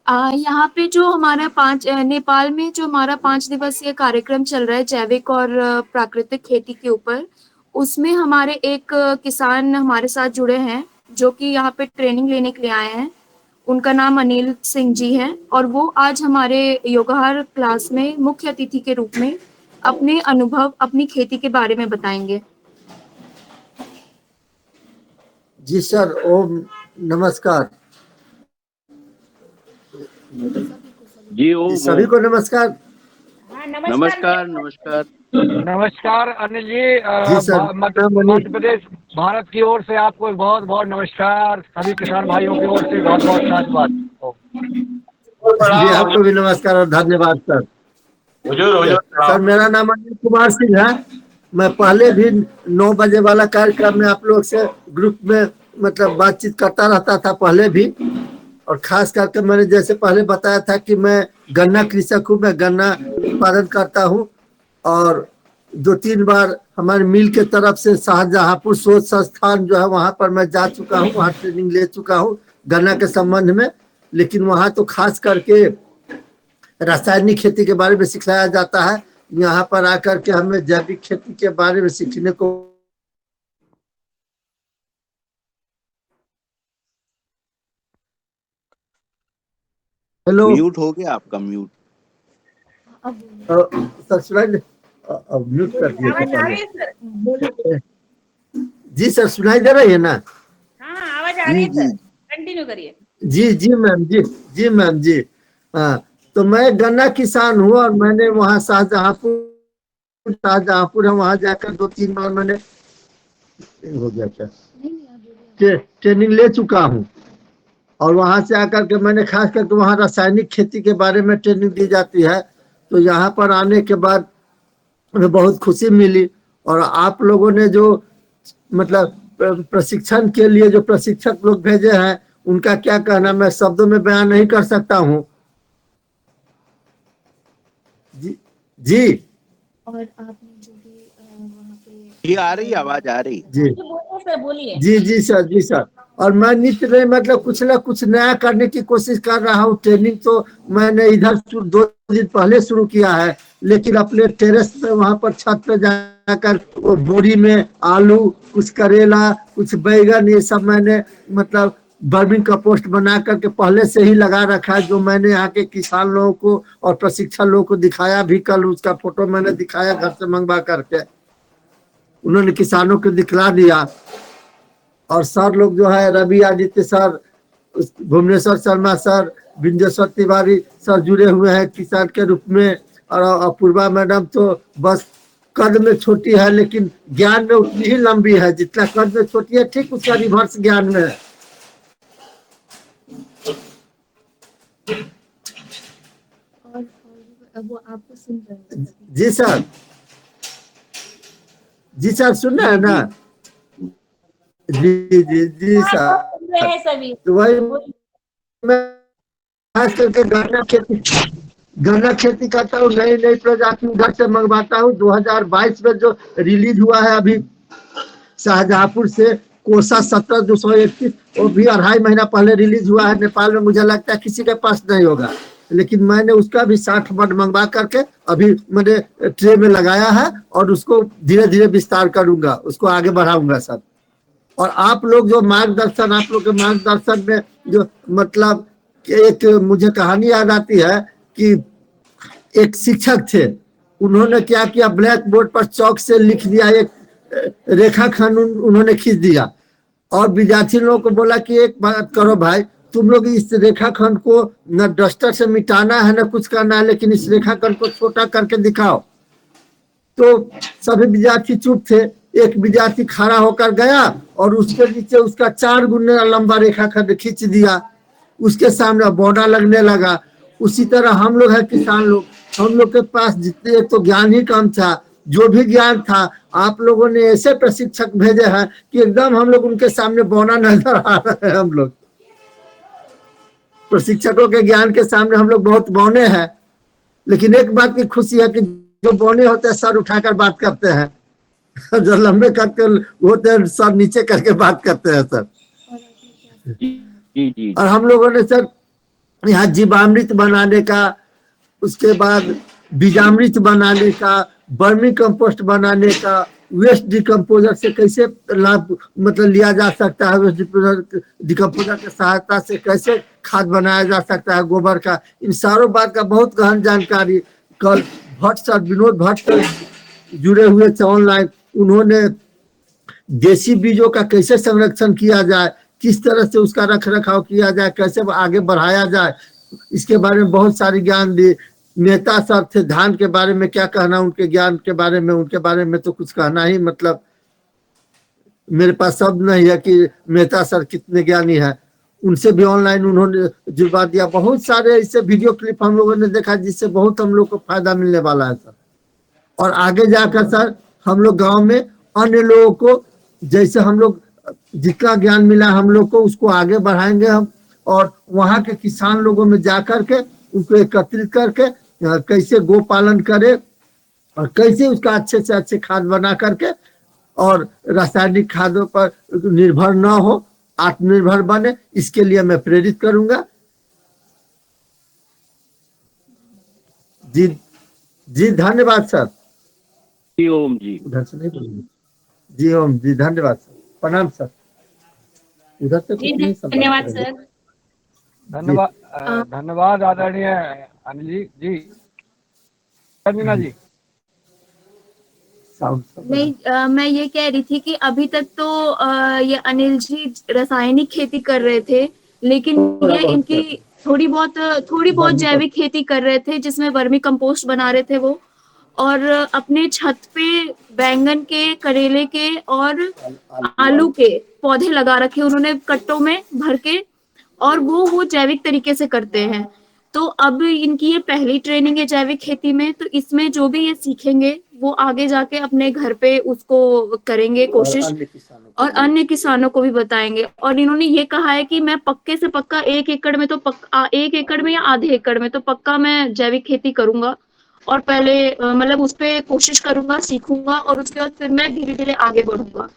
यहाँ पे जो हमारा नेपाल में जो हमारा 5 दिवसीय कार्यक्रम चल रहा है जैविक और प्राकृतिक खेती के ऊपर, उसमें हमारे एक किसान हमारे साथ जुड़े हैं जो कि यहाँ पे ट्रेनिंग लेने के लिए आए हैं। उनका नाम अनिल सिंह जी है और वो आज हमारे योगाहार क्लास में मुख्य अतिथि के रूप में अपने अनुभव अपनी खेती के बारे में बताएंगे। जी सर, ओम नमस्कार। जी ओम सभी को नमस्कार। नमस्कार नमस्कार नमस्कार अनिल जी। जी सर, मध्य प्रदेश भारत की ओर से आपको बहुत बहुत नमस्कार। सभी किसान भाइयों की ओर से बहुत बहुत धन्यवाद। जी आपको भी नमस्कार और धन्यवाद सर। सर मेरा नाम अनिल कुमार सिंह है। मैं पहले भी 9 बजे वाला कार्यक्रम में आप लोग से ग्रुप में मतलब बातचीत करता रहता था पहले भी, और खास करके मैंने जैसे पहले बताया था कि मैं गन्ना कृषक हूँ, मैं गन्ना उत्पादन करता हूँ और 2-3 बार हमारे मिल के तरफ से शाहजहांपुर शोध संस्थान जो है वहां पर मैं जा चुका हूँ, वहां ट्रेनिंग ले चुका हूँ गन्ना के संबंध में। लेकिन वहां तो खास करके रासायनिक खेती के बारे में सिखाया जाता है, यहाँ पर आकर के हमें जैविक खेती के बारे में सीखने को। हेलो, म्यूट हो गया आपका, म्यूट। सर सुनाई म्यूट कर दिया। जी सर सुनाई दे रही है ना? हाँ आवाज आ रही है सर, कंटिन्यू करिए। जी जी मैम, जी मैम जी। हाँ, तो मैं गन्ना किसान हूँ और मैंने वहाँ शाहजहांपुर है, वहाँ जाकर 2-3 बार मैंने हो गया क्या ट्रेनिंग ले चुका हूँ। और वहां से आकर के मैंने खास करके वहाँ रासायनिक खेती के बारे में ट्रेनिंग दी जाती है। तो यहाँ पर आने के बाद हमें बहुत खुशी मिली। और आप लोगों ने जो मतलब प्रशिक्षण के लिए जो प्रशिक्षक लोग भेजे हैं उनका क्या कहना मैं शब्दों में बयान नहीं कर सकता हूँ। जी और आपने जो भी वहाँ पे ये आ रही आवाज आ रही। जी बोलिए। जी सर, जी सर। और मैं नित्य में मतलब कुछ ना कुछ नया करने की कोशिश कर रहा हूँ। ट्रेनिंग तो मैंने इधर 2 दिन पहले शुरू किया है, लेकिन अपने टेरेस पे वहां पर छत पे जाकर बोरी में आलू, कुछ करेला, कुछ बैगन, ये सब मैंने मतलब बर्मिंग कंपोस्ट बना करके पहले से ही लगा रखा है, जो मैंने यहाँ के किसान लोगों को और प्रशिक्षण लोगों को दिखाया भी। कल उसका फोटो मैंने दिखाया घर से मंगवा करके, उन्होंने किसानों को दिखला दिया। और सर लोग जो है Ravi Aditya sir, Bhuvaneshwar Sharma sir, Bindeshwar Tiwari sir जुड़े हुए हैं किसान के रूप में। और अपूर्वा मैडम तो बस कद में छोटी है लेकिन ज्ञान में उतनी ही लंबी है, जितना कद में छोटी है ठीक उसका रिवर्स ज्ञान में है। और वो आपको सुन रहे हैं। जी सर, जी सर सुन रहे हैं ना? जी सर। सभी तो वही मैं खास करके गन्ना खेती करता हूँ, नई प्रजाति उधर से मंगवाता हूँ। 2022 में जो रिलीज हुआ है अभी शाहजहांपुर से कोसा 17-231, वो भी 2.5 महीना पहले रिलीज हुआ है। नेपाल में मुझे लगता है किसी के पास नहीं होगा, लेकिन मैंने उसका भी 60 मड मंगवा करके अभी मैंने ट्रे में लगाया है और उसको धीरे धीरे विस्तार करूंगा, उसको आगे बढ़ाऊंगा सर। और आप लोग जो मार्गदर्शन, आप लोग के मार्गदर्शन में जो मतलब एक मुझे कहानी याद आती है कि एक शिक्षक थे, उन्होंने क्या किया, ब्लैक बोर्ड पर चौक से लिख दिया, एक रेखाखंड उन्होंने खींच दिया और विद्यार्थी लोगों को बोला कि एक बात करो भाई, तुम लोग इस रेखाखंड को न डस्टर से मिटाना है न कुछ करना है, लेकिन इस रेखाखंड को छोटा करके दिखाओ। तो सभी विद्यार्थी चुप थे। एक विद्यार्थी खड़ा होकर गया और उसके नीचे उसका 4 गुना लंबा रेखाखंड खींच दिया, उसके सामने बॉर्डर लगने लगा। उसी तरह हम लोग हैं किसान लोग, हम लोग के पास जितने, एक तो ज्ञान ही कम था, जो भी ज्ञान था आप लोगों ने ऐसे प्रशिक्षक भेजे हैं कि एकदम हम लोग उनके सामने बौना नजर आ रहे हैं। हम लोग प्रशिक्षकों के ज्ञान के सामने हम लोग बहुत बौने हैं। लेकिन एक बात की खुशी है कि जो बौने होते हैं सर उठाकर बात करते हैं, जो लंबे करके होते हैं सर नीचे करके बात करते हैं सर। जी। और हम लोगों ने सर यहाँ जीवामृत बनाने का, उसके बाद बीजामृत बनाने का, वर्मी कंपोस्ट बनाने का, वेस्ट डिकम्पोजर से कैसे लाभ मतलब लिया जा सकता है, वेस्ट डिकम्पोजर की सहायता से कैसे खाद बनाया जा सकता है गोबर का, इन सारों बात का बहुत गहन जानकारी कल भट्ट सर, विनोद भट्ट सर जुड़े हुए थे ऑनलाइन। उन्होंने देसी बीजों का कैसे संरक्षण किया जाए, किस तरह से उसका रख रखाव किया जाए, कैसे आगे बढ़ाया जाए, इसके बारे में बहुत सारी ज्ञान दी। नेता सर थे, धान के बारे में क्या कहना उनके ज्ञान के बारे में, उनके बारे में तो कुछ कहना ही मतलब मेरे पास शब्द नहीं है कि मेहता सर कितने ज्ञानी है। उनसे भी ऑनलाइन उन्होंने जुड़वा दिया। बहुत सारे ऐसे वीडियो क्लिप हम लोगों ने देखा जिससे बहुत हम लोग को फायदा मिलने वाला है सर। और आगे जाकर सर हम लोग गांव में अन्य लोगों को जैसे हम लोग जितना ज्ञान मिला हम लोग को उसको आगे बढ़ाएंगे हम, और वहाँ के किसान लोगों में जाकर के उनको एकत्रित करके कैसे गो पालन करे और कैसे उसका अच्छे से अच्छे खाद बना करके और रासायनिक खादों पर निर्भर न हो, आत्मनिर्भर बने, इसके लिए मैं प्रेरित करूंगा। जी जी धन्यवाद सर। जी ओम जी। उधर से नहीं बोलेंगे। जी ओम जी धन्यवाद सर, प्रणाम सर। उधर से कुछ नहीं सर। धन्यवाद सर। धन्यवाद धन्यवाद आदरणीय अनिल जी। जी रंजना जी। नहीं, मैं ये कह रही थी कि अभी तक तो ये अनिल जी रासायनिक खेती कर रहे थे, लेकिन ये इनकी थोड़ी बहुत जैविक खेती कर रहे थे जिसमें वर्मी कंपोस्ट बना रहे थे वो, और अपने छत पे बैंगन के, करेले के और आलू के पौधे लगा रखे उन्होंने कट्टों में भर के, और वो जैविक तरीके से करते हैं। तो अब इनकी ये पहली ट्रेनिंग है जैविक खेती में, तो इसमें जो भी ये सीखेंगे वो आगे जाके अपने घर पे उसको करेंगे कोशिश, और अन्य किसानों को भी बताएंगे। और इन्होंने ये कहा है कि मैं पक्के से पक्का 1 एकड़ में तो पक्का 1 एकड़ में या आधे एकड़ में तो पक्का मैं जैविक खेती करूंगा, और पहले मतलब उस पर कोशिश करूंगा, सीखूंगा, और उसके बाद फिर मैं धीरे धीरे आगे बढ़ूंगा।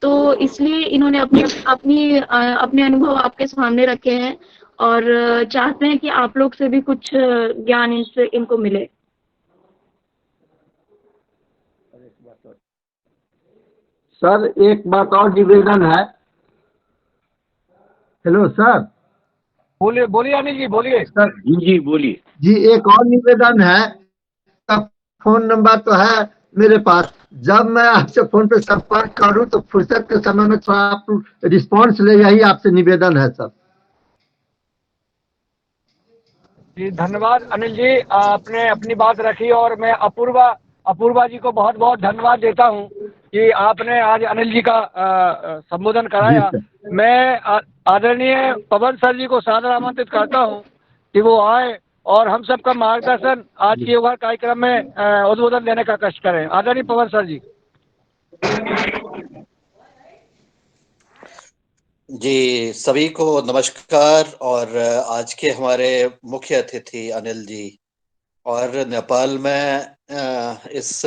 तो इसलिए इन्होंने अपने अनुभव आपके सामने रखे हैं, और चाहते हैं कि आप लोग से भी कुछ ज्ञान इनको मिले। सर एक बात और निवेदन है। Hello sir. बोलिए बोलिए अनिल जी, बोलिए सर। जी बोलिए। जी एक और निवेदन है। फोन नंबर तो है मेरे पास, जब मैं आपसे फोन पे संपर्क करूं तो फुर्सत के समय में थोड़ा आप रिस्पॉन्स ले, यही आपसे निवेदन है सर। जी धन्यवाद अनिल जी, आपने अपनी बात रखी, और मैं अपूर्वा जी को बहुत बहुत धन्यवाद देता हूं कि आपने आज अनिल जी का संबोधन कराया। मैं आदरणीय पवन सर जी को सादर आमंत्रित करता हूं कि वो आए और हम सबका मार्गदर्शन आज के योगा कार्यक्रम में उद्बोधन देने का कष्ट करें। आदरणीय पवन सर जी। जी सभी को नमस्कार। और आज के हमारे मुख्य अतिथि अनिल जी, और नेपाल में इस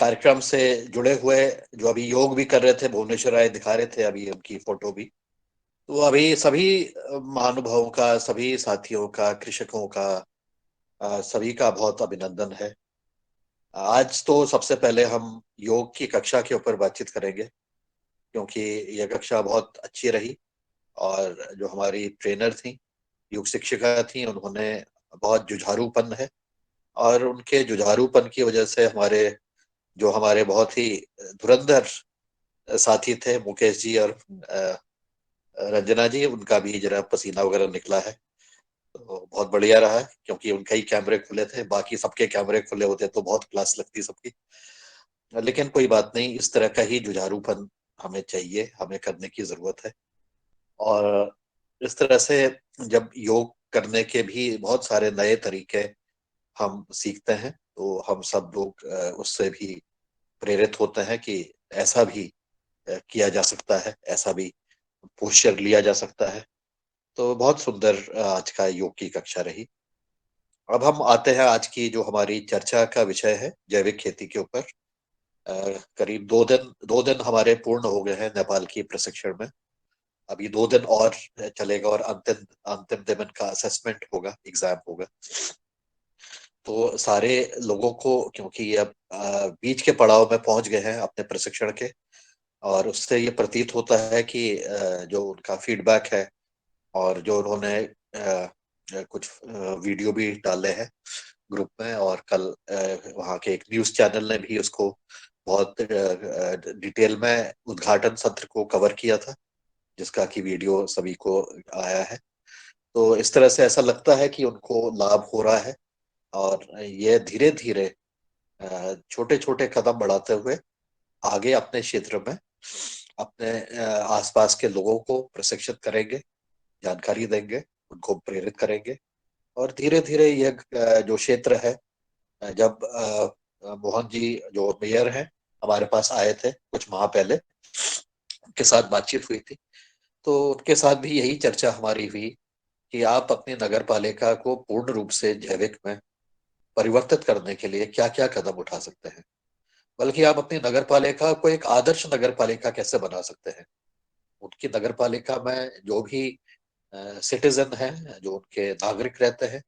कार्यक्रम से जुड़े हुए जो अभी योग भी कर रहे थे, भुवनेश्वर आए दिखा रहे थे अभी उनकी फोटो भी। तो अभी सभी महानुभावों का, सभी साथियों का, कृषकों का, सभी का बहुत अभिनंदन है। आज तो सबसे पहले हम योग की कक्षा के ऊपर बातचीत करेंगे, क्योंकि यह कक्षा बहुत अच्छी रही, और जो हमारी ट्रेनर थी, योग शिक्षिका थी, उन्होंने बहुत जुझारूपन है, और उनके जुझारूपन की वजह से हमारे बहुत ही धुरंधर साथी थे मुकेश जी और रंजना जी, उनका भी जरा पसीना वगैरह निकला है। तो बहुत बढ़िया रहा, क्योंकि उनका ही कैमरे खुले थे, बाकी सबके कैमरे खुले होते तो बहुत क्लास लगती सबकी। लेकिन कोई बात नहीं, इस तरह का ही जुझारूपन हमें चाहिए, हमें करने की जरूरत है। और इस तरह से जब योग करने के भी बहुत सारे नए तरीके हम सीखते हैं, तो हम सब लोग उससे भी प्रेरित होते हैं कि ऐसा भी किया जा सकता है, ऐसा भी पोस्चर लिया जा सकता है। तो बहुत सुंदर आज का योग की कक्षा रही। अब हम आते हैं आज की जो हमारी चर्चा का विषय है, जैविक खेती के ऊपर। करीब 2 दिन हमारे पूर्ण हो गए हैं नेपाल की प्रशिक्षण में, अभी 2 दिन और चलेगा और अंतिम अंतिम दिन का असेसमेंट होगा, एग्जाम होगा। तो सारे लोगों को, क्योंकि ये अब बीच के पड़ाव में पहुंच गए हैं अपने प्रशिक्षण के, और उससे ये प्रतीत होता है कि जो उनका फीडबैक है और जो उन्होंने कुछ वीडियो भी डाले हैं ग्रुप में, और कल वहाँ के एक न्यूज चैनल ने भी उसको बहुत डिटेल में उद्घाटन सत्र को कवर किया था, जिसका कि वीडियो सभी को आया है। तो इस तरह से ऐसा लगता है कि उनको लाभ हो रहा है, और ये धीरे धीरे छोटे छोटे कदम बढ़ाते हुए आगे अपने क्षेत्र में अपने आसपास के लोगों को प्रशिक्षित करेंगे, जानकारी देंगे, उनको प्रेरित करेंगे। और धीरे धीरे यह जो क्षेत्र है, जब मोहन जी जो मेयर हैं हमारे पास आए थे कुछ माह पहले, उनके साथ बातचीत हुई थी, तो उनके साथ भी यही चर्चा हमारी हुई कि आप अपनी नगर पालिका को पूर्ण रूप से जैविक में परिवर्तित करने के लिए क्या क्या कदम उठा सकते हैं, बल्कि आप अपनी नगर पालिका को एक आदर्श नगर पालिका कैसे बना सकते हैं। उनकी नगर पालिका में जो भी सिटीजन हैं, जो उनके नागरिक रहते हैं,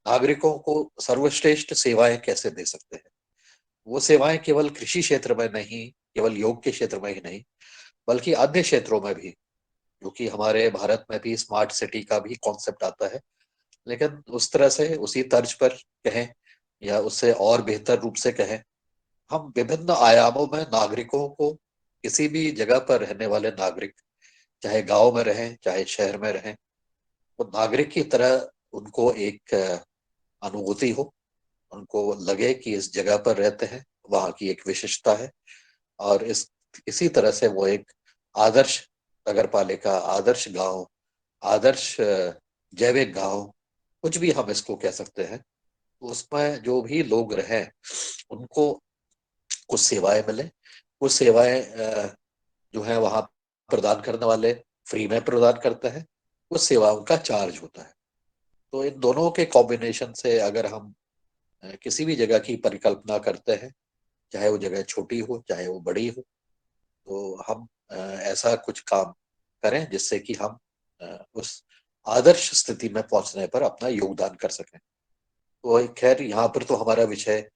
नागरिकों को सर्वश्रेष्ठ सेवाएं कैसे दे सकते हैं। वो सेवाएं केवल कृषि क्षेत्र में नहीं, केवल योग के क्षेत्र में ही नहीं, बल्कि अन्य क्षेत्रों में भी, क्योंकि हमारे भारत में भी स्मार्ट सिटी का भी कॉन्सेप्ट आता है, लेकिन उस तरह से उसी तर्ज पर कहें या उससे और बेहतर रूप से कहें, हम विभिन्न आयामों में नागरिकों को, किसी भी जगह पर रहने वाले नागरिक, चाहे गांव में रहें चाहे शहर में रहें, वो नागरिक की तरह उनको एक अनुभूति हो, उनको लगे कि इस जगह पर रहते हैं, वहाँ की एक विशिष्टता है, और इसी तरह से वो एक आदर्श नगर पालिका, आदर्श गांव, आदर्श जैविक गांव, कुछ भी हम इसको कह सकते हैं, तो उसमें जो भी लोग रहें उनको कुछ सेवाएं मिले। कुछ सेवाएं जो है वहां प्रदान करने वाले फ्री में प्रदान करते हैं, कुछ सेवाओं का चार्ज होता है। तो इन दोनों के कॉम्बिनेशन से अगर हम किसी भी जगह की परिकल्पना करते हैं, चाहे वो जगह छोटी हो चाहे वो बड़ी हो, तो हम ऐसा कुछ काम करें जिससे कि हम उस आदर्श स्थिति में पहुंचने पर अपना योगदान कर सकें। तो खैर यहाँ पर तो हमारा विषय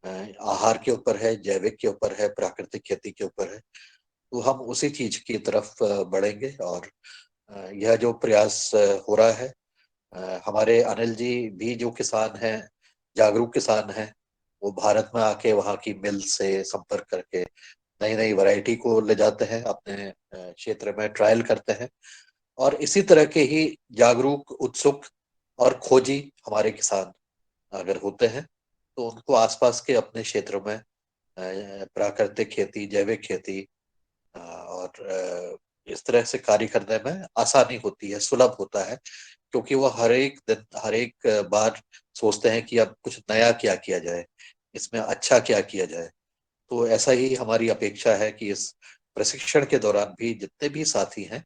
आहार के ऊपर है, जैविक के ऊपर है, प्राकृतिक खेती के ऊपर है, तो हम उसी चीज की तरफ बढ़ेंगे। और यह जो प्रयास हो रहा है, हमारे अनिल जी भी जो किसान हैं, जागरूक किसान हैं, वो भारत में आके वहाँ की मिल से संपर्क करके नई नई वैरायटी को ले जाते हैं, अपने क्षेत्र में ट्रायल करते हैं। और इसी तरह के ही जागरूक, उत्सुक और खोजी हमारे किसान अगर होते हैं, तो उनको आसपास के अपने क्षेत्र में प्राकृतिक खेती, जैविक खेती और इस तरह से कार्य करने में आसानी होती है, सुलभ होता है, क्योंकि वो हर एक दिन, हर एक बार सोचते हैं कि अब कुछ नया क्या किया जाए, इसमें अच्छा क्या किया जाए। तो ऐसा ही हमारी अपेक्षा है कि इस प्रशिक्षण के दौरान भी जितने भी साथी हैं,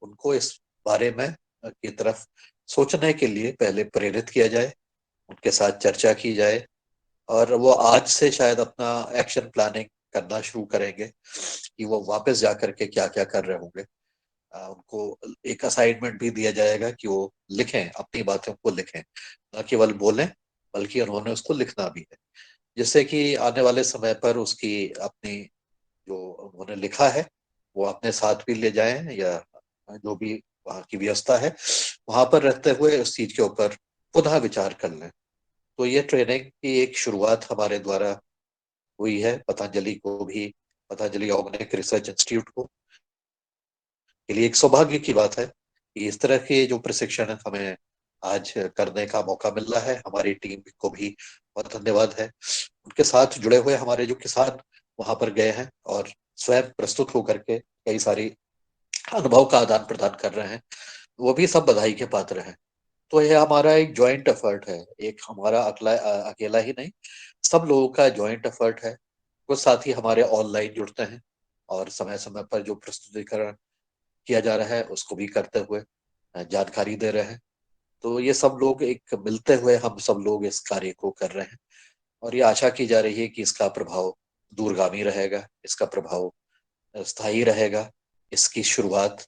उनको इस बारे में की तरफ सोचने के लिए पहले प्रेरित किया जाए, उनके साथ चर्चा की जाए, और वो आज से शायद अपना एक्शन प्लानिंग करना शुरू करेंगे कि वो वापस जा करके क्या क्या कर रहे होंगे। उनको एक असाइनमेंट भी दिया जाएगा कि वो लिखें, अपनी बातों को लिखें, न केवल बोलें बल्कि उन्होंने उसको लिखना भी है, जिससे कि आने वाले समय पर उसकी अपनी जो उन्होंने लिखा है वो अपने साथ भी ले जाएं, या जो भी वहाँ की व्यवस्था है वहां पर रहते हुए उस चीज के ऊपर पुनः विचार कर लें। तो ये ट्रेनिंग की एक शुरुआत हमारे द्वारा हुई है, पतंजलि को भी, पतंजलि ऑर्गेनिक रिसर्च इंस्टीट्यूट को, के लिए एक सौभाग्य की बात है कि इस तरह के जो प्रशिक्षण हमें आज करने का मौका मिल रहा है। हमारी टीम को भी बहुत धन्यवाद है, उनके साथ जुड़े हुए हमारे जो किसान वहां पर गए हैं और स्वयं प्रस्तुत होकर के कई सारी अनुभव का आदान प्रदान कर रहे हैं, वो भी सब बधाई के पात्र हैं। तो यह हमारा एक जॉइंट एफर्ट है, एक हमारा अकेला ही नहीं, सब लोगों का जॉइंट एफर्ट है। कुछ साथी हमारे ऑनलाइन जुड़ते हैं और समय समय पर जो प्रस्तुतिकरण किया जा रहा है उसको भी करते हुए जानकारी दे रहे हैं। तो ये सब लोग एक मिलते हुए हम सब लोग इस कार्य को कर रहे हैं, और ये आशा की जा रही है कि इसका प्रभाव दूरगामी रहेगा, इसका प्रभाव स्थायी रहेगा। इसकी शुरुआत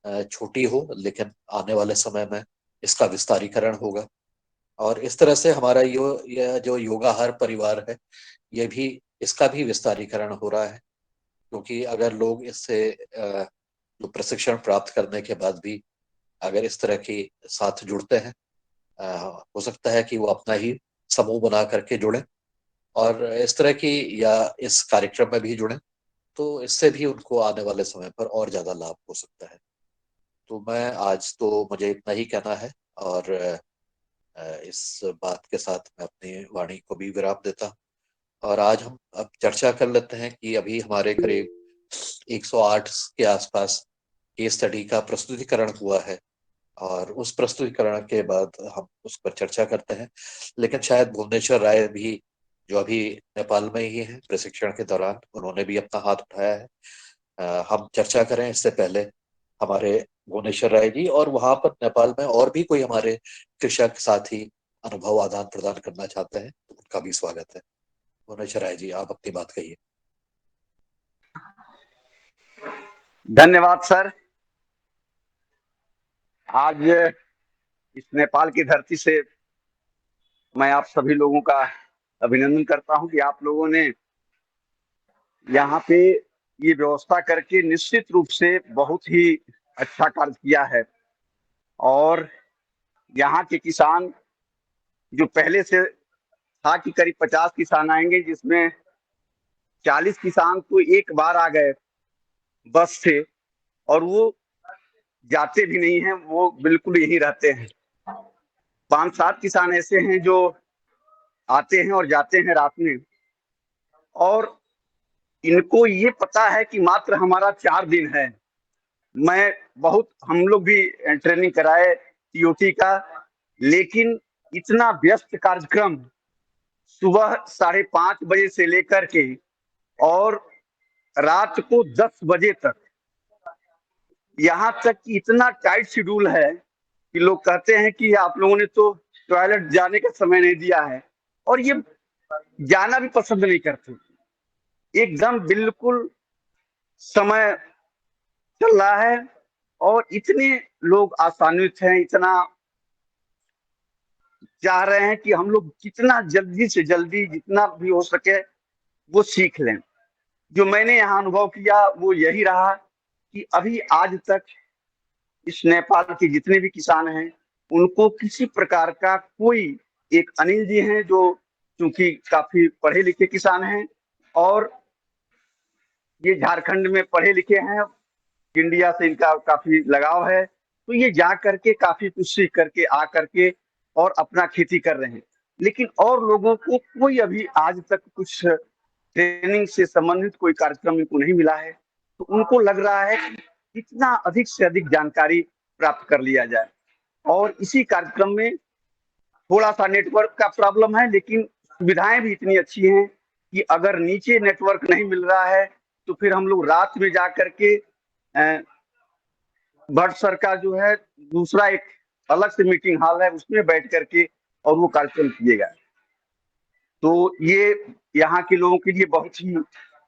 छोटी हो, लेकिन आने वाले समय में इसका विस्तारीकरण होगा। और इस तरह से हमारा यह जो योगाहार परिवार है, ये भी इसका भी विस्तारीकरण हो रहा है। क्योंकि अगर लोग इससे जो प्रशिक्षण प्राप्त करने के बाद भी अगर इस तरह के साथ जुड़ते हैं, हो सकता है कि वो अपना ही समूह बना करके जुड़े और इस तरह की या इस कार्यक्रम में भी जुड़े, तो इससे भी उनको आने वाले समय पर और ज्यादा लाभ हो सकता है। तो मैं आज तो मुझे इतना ही कहना है और इस बात के साथ मैं अपनी वाणी को भी विराम देता हूँ। और आज हम अब चर्चा कर लेते हैं कि अभी हमारे करीब 108 के आसपास केस स्टडी का प्रस्तुतिकरण हुआ है और उस प्रस्तुतिकरण के बाद हम उस पर चर्चा करते हैं। लेकिन शायद भुवनेश्वर राय भी, जो अभी नेपाल में ही है प्रशिक्षण के दौरान, उन्होंने भी अपना हाथ उठाया है। हम चर्चा करें इससे पहले हमारे भुवनेश्वर राय जी, और वहां पर नेपाल में और भी कोई हमारे कृषक साथी अनुभव आदान प्रदान करना चाहते हैं तो उनका भी स्वागत है। भुवनेश्वर राय जी, आप अपनी बात कहिए। धन्यवाद सर। आज इस नेपाल की धरती से मैं आप सभी लोगों का अभिनंदन करता हूं कि आप लोगों ने यहाँ पे ये व्यवस्था करके निश्चित रूप से बहुत ही अच्छा कार्य किया है। और यहाँ के किसान जो पहले से था कि करीब 50 किसान आएंगे, जिसमें 40 किसान तो एक बार आ गए बस से, और वो जाते भी नहीं हैं, वो बिल्कुल यही रहते हैं। 5-7 किसान ऐसे हैं जो आते हैं और जाते हैं रात में, और इनको ये पता है कि मात्र हमारा 4 दिन है। हम लोग भी ट्रेनिंग कराए टीओटी का, लेकिन इतना व्यस्त कार्यक्रम सुबह 5:30 बजे से लेकर के और रात को 10 बजे तक, यहाँ तक कि इतना टाइट शेड्यूल है कि लोग कहते हैं कि आप लोगों ने तो टॉयलेट जाने का समय नहीं दिया है, और ये जाना भी पसंद नहीं करते। एकदम बिल्कुल समय चल रहा है और इतने लोग आसान्वित हैं, इतना चाह रहे हैं कि हम लोग कितना जल्दी से जल्दी जितना भी हो सके वो सीख लें। जो मैंने यहाँ अनुभव किया वो यही रहा कि अभी आज तक इस नेपाल के जितने भी किसान हैं उनको किसी प्रकार का कोई, एक अनिल जी हैं जो चूंकि काफी पढ़े लिखे किसान हैं और ये झारखंड में पढ़े लिखे हैं, इंडिया से इनका काफी लगाव है, तो ये जा करके काफी कुछ सीख करके आ करके और अपना खेती कर रहे हैं। लेकिन और लोगों को कोई अभी आज तक कुछ ट्रेनिंग से संबंधित कोई कार्यक्रम इनको नहीं मिला है, तो उनको लग रहा है कि इतना अधिक से अधिक जानकारी प्राप्त कर लिया जाए। और इसी कार्यक्रम में थोड़ा सा नेटवर्क का प्रॉब्लम है, लेकिन सुविधाएं भी इतनी अच्छी हैं कि अगर नीचे नेटवर्क नहीं मिल रहा है तो फिर हम लोग रात में जा करके भट्ट सर का जो है दूसरा एक अलग से मीटिंग हॉल है, उसमें बैठ करके और वो कार्यक्रम किएगा। तो ये यहाँ के लोगों के लिए बहुत ही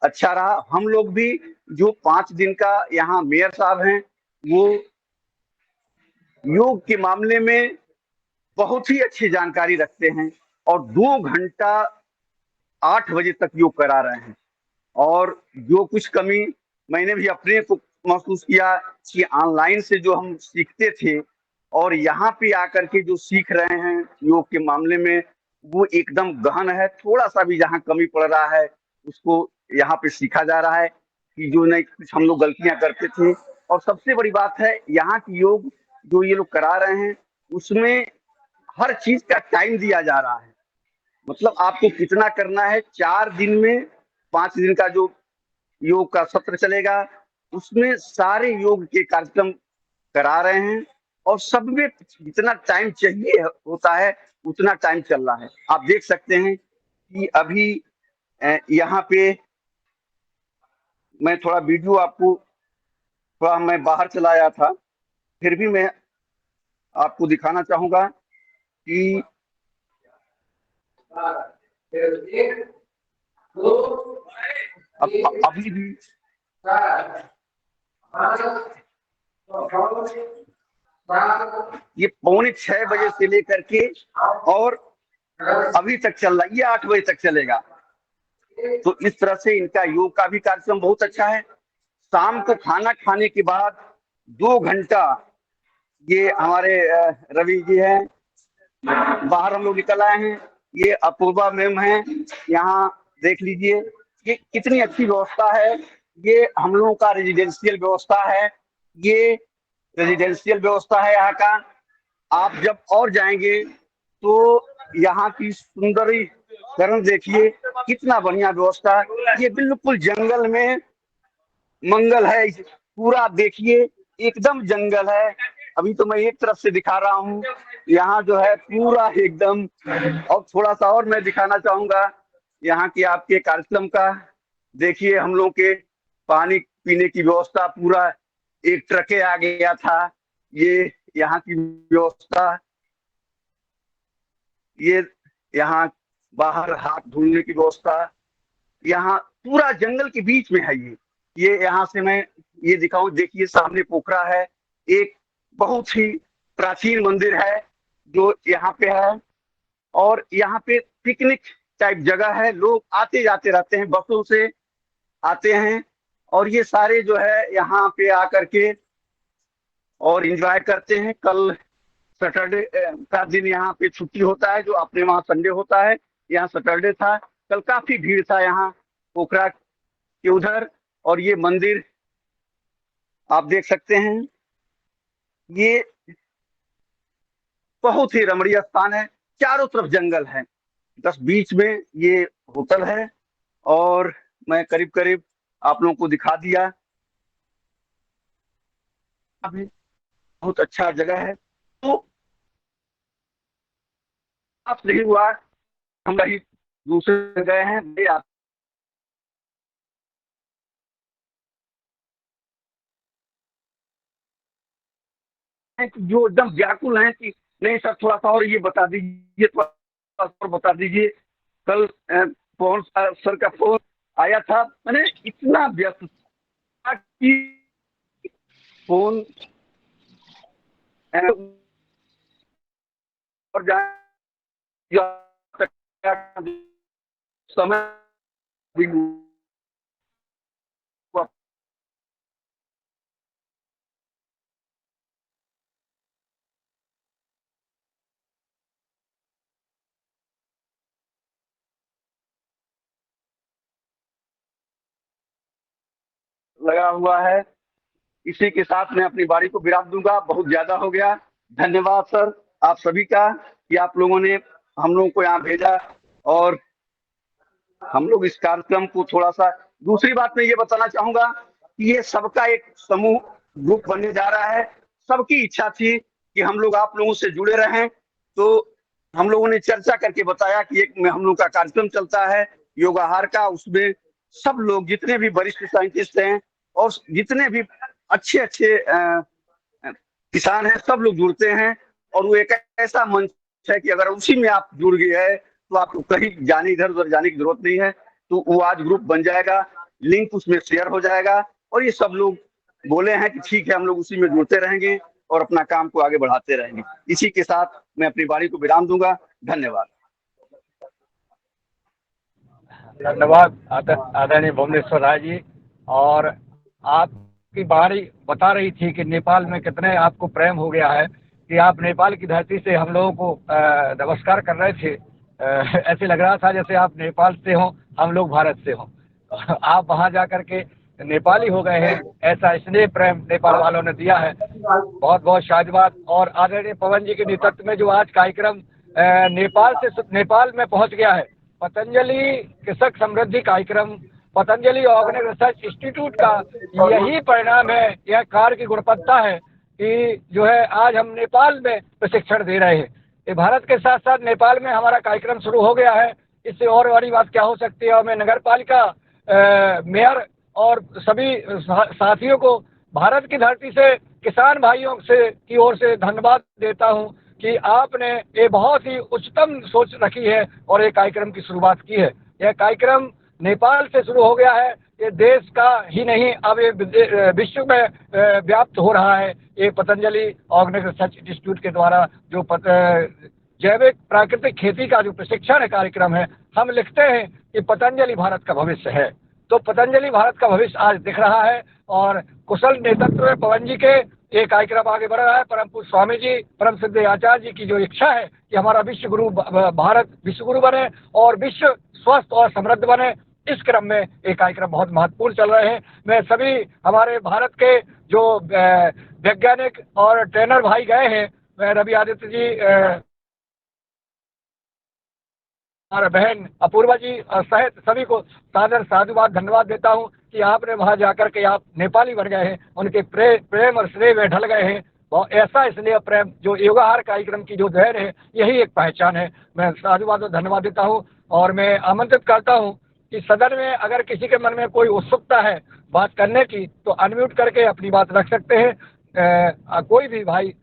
अच्छा रहा। हम लोग भी जो 5 दिन का यहाँ मेयर साहब हैं, वो योग के मामले में बहुत ही अच्छी जानकारी रखते हैं और 2 घंटा 8 बजे तक योग करा रहे हैं। और जो कुछ कमी मैंने भी अपने को महसूस किया कि ऑनलाइन से जो हम सीखते थे और यहाँ पे आकर के जो सीख रहे हैं योग के मामले में, वो एकदम गहन है। थोड़ा सा भी जहाँ कमी पड़ रहा है उसको यहाँ पे सीखा जा रहा है कि जो नहीं कुछ हम लोग गलतियां करते थे। और सबसे बड़ी बात है, यहाँ की योग जो ये लोग करा रहे हैं उसमें हर चीज का टाइम दिया जा रहा है। मतलब आपको कितना करना है, 4 दिन में 5 दिन का जो योग का सत्र चलेगा उसमें सारे योग के कार्यक्रम करा रहे हैं और सब में जितना टाइम चाहिए होता है उतना टाइम चल रहा है। आप देख सकते हैं कि अभी यहाँ पे मैं थोड़ा वीडियो आपको, थोड़ा मैं बाहर चला आया था, फिर भी मैं आपको दिखाना चाहूंगा कि अभी भी ये 5:45 से लेकर के और अभी तक चल रहा है, ये 8 बजे तक चलेगा। तो इस तरह से इनका योग का भी कार्यक्रम बहुत अच्छा है। शाम को खाना खाने के बाद 2 घंटा ये हमारे रवि जी हैं, बाहर हम लोग निकल आए हैं, ये अपूर्वा मैम है, यहाँ देख लीजिए ये कितनी अच्छी व्यवस्था है। ये हम लोगों का रेजिडेंशियल व्यवस्था है, ये रेजिडेंशियल व्यवस्था है यहाँ का। आप जब और जाएंगे तो यहाँ की सुंदरीकरण देखिए, कितना बढ़िया व्यवस्था। ये बिल्कुल जंगल में मंगल है, पूरा देखिए एकदम जंगल है। अभी तो मैं एक तरफ से दिखा रहा हूँ, यहाँ जो है पूरा एकदम। और थोड़ा सा और मैं दिखाना चाहूंगा यहाँ की आपके कार्यक्रम का। देखिए हम लोग के पानी पीने की व्यवस्था, पूरा एक ट्रके आ गया था। ये यहाँ की व्यवस्था, ये यहाँ बाहर हाथ धुलने की व्यवस्था, यहाँ पूरा जंगल के बीच में है। ये यहाँ से मैं ये दिखाऊं, देखिए सामने पोखरा है, एक बहुत ही प्राचीन मंदिर है जो यहाँ पे है। और यहाँ पे पिकनिक टाइप जगह है, लोग आते जाते रहते हैं, बसों से आते हैं और ये सारे जो है यहाँ पे आकर के और एंजॉय करते हैं। कल सैटरडे का दिन यहाँ पे छुट्टी होता है, जो अपने वहाँ संडे होता है, यहाँ सैटरडे था। कल काफी भीड़ था यहाँ पोखरा के उधर। और ये मंदिर आप देख सकते हैं, ये बहुत ही रमणीय स्थान है, चारों तरफ जंगल है, बस बीच में ये होटल है। और मैं करीब करीब आप लोगों को दिखा दिया, अभी बहुत अच्छा जगह है। तो आप नहीं हुआ, हम कहीं दूसरे गए हैं, आप जो एकदम व्याकुल हैं कि नहीं सर थोड़ा सा और ये बता दीजिए, थोड़ा सा और बता दीजिए। कल पवन सर का फोन आया था, मैंने इतना व्यस्त था कि फोन और समय लगा हुआ है। इसी के साथ मैं अपनी बारी को विराम दूंगा, बहुत ज्यादा हो गया। धन्यवाद सर आप सभी का कि आप लोगों ने हम लोगों को यहाँ भेजा और हम लोग इस कार्यक्रम को थोड़ा सा। दूसरी बात मैं ये बताना चाहूंगा कि ये सबका एक समूह ग्रुप बनने जा रहा है। सबकी इच्छा थी कि हम लोग आप लोगों से जुड़े रहें, तो हम लोगों ने चर्चा करके बताया कि एक में हम लोग का कार्यक्रम चलता है योगाहार का, उसमें सब लोग जितने भी वरिष्ठ साइंटिस्ट हैं और जितने भी अच्छे अच्छे किसान हैं, सब लोग जुड़ते हैं। और वो एक ऐसा मंच है कि अगर उसी में आप जुड़ गए हैं तो आपको कहीं जाने, इधर उधर जाने की जरूरत नहीं है। तो वो आज ग्रुप बन जाएगा, लिंक उसमें शेयर हो जाएगा और ये सब लोग बोले हैं कि ठीक है हम लोग उसी में जुड़ते रहेंगे और अपना काम को आगे बढ़ाते रहेंगे। इसी के साथ मैं अपनी बारी को विराम दूंगा। धन्यवाद। धन्यवाद आदरणीय भुवनेश्वर राय जी। और आपकी बारी बता रही थी कि नेपाल में कितने आपको प्रेम हो गया है कि आप नेपाल की धरती से हम लोगों को नमस्कार कर रहे थे। ऐसे लग रहा था जैसे आप नेपाल से हो, हम लोग भारत से हो। आप वहां जाकर के नेपाली हो गए हैं, ऐसा स्नेह प्रेम नेपाल वालों ने दिया है। बहुत बहुत शाबाश। और आदरणीय पवन जी के नेतृत्व में जो आज कार्यक्रम नेपाल में पहुंच गया है, पतंजलि कृषक समृद्धि कार्यक्रम, पतंजलि ऑर्गेनिक रिसर्च इंस्टीट्यूट का यही परिणाम है, यह कार्य की गुणवत्ता है कि जो है आज हम नेपाल में प्रशिक्षण दे रहे हैं। ये भारत के साथ साथ नेपाल में हमारा कार्यक्रम शुरू हो गया है, इससे और बड़ी बात क्या हो सकती है। और मैं नगर पालिका मेयर और सभी साथियों को भारत की धरती से किसान भाइयों से की ओर से धन्यवाद देता हूं कि आपने ये बहुत ही उच्चतम सोच रखी है और ये कार्यक्रम की शुरुआत की है। यह कार्यक्रम नेपाल से शुरू हो गया है, ये देश का ही नहीं, अब ये विश्व में व्याप्त हो रहा है। ये पतंजलि ऑर्गेनिक रिसर्च इंस्टीट्यूट के द्वारा जो जैविक प्राकृतिक खेती का जो प्रशिक्षण कार्यक्रम है, हम लिखते हैं कि पतंजलि भारत का भविष्य है। तो पतंजलि भारत का भविष्य आज दिख रहा है और कुशल नेतृत्व में पवन जी के ये कार्यक्रम आगे बढ़ रहा है। परम पूज्य स्वामी जी, परम सिद्ध आचार्य जी की जो इच्छा है कि हमारा विश्व गुरु भारत विश्व गुरु बने और विश्व स्वस्थ और समृद्ध बने, इस क्रम में ये कार्यक्रम बहुत महत्वपूर्ण चल रहे हैं। मैं सभी हमारे भारत के जो वैज्ञानिक और ट्रेनर भाई गए हैं, मैं रवि आदित्य जी और बहन अपूर्वा जी सहित सभी को सादर साधुवाद धन्यवाद देता हूं कि आपने वहां जाकर के आप नेपाली बन गए हैं, उनके प्रेम और स्नेह में ढल गए हैं। ऐसा इसलिए प्रेम जो योगाहार कार्यक्रम की जो देन है, यही एक पहचान है। मैं साधुवाद और धन्यवाद देता हूं और मैं आमंत्रित करता हूं कि सदन में अगर किसी के मन में कोई उत्सुकता है बात करने की तो अनम्यूट करके अपनी बात रख सकते हैं। कोई भी भाई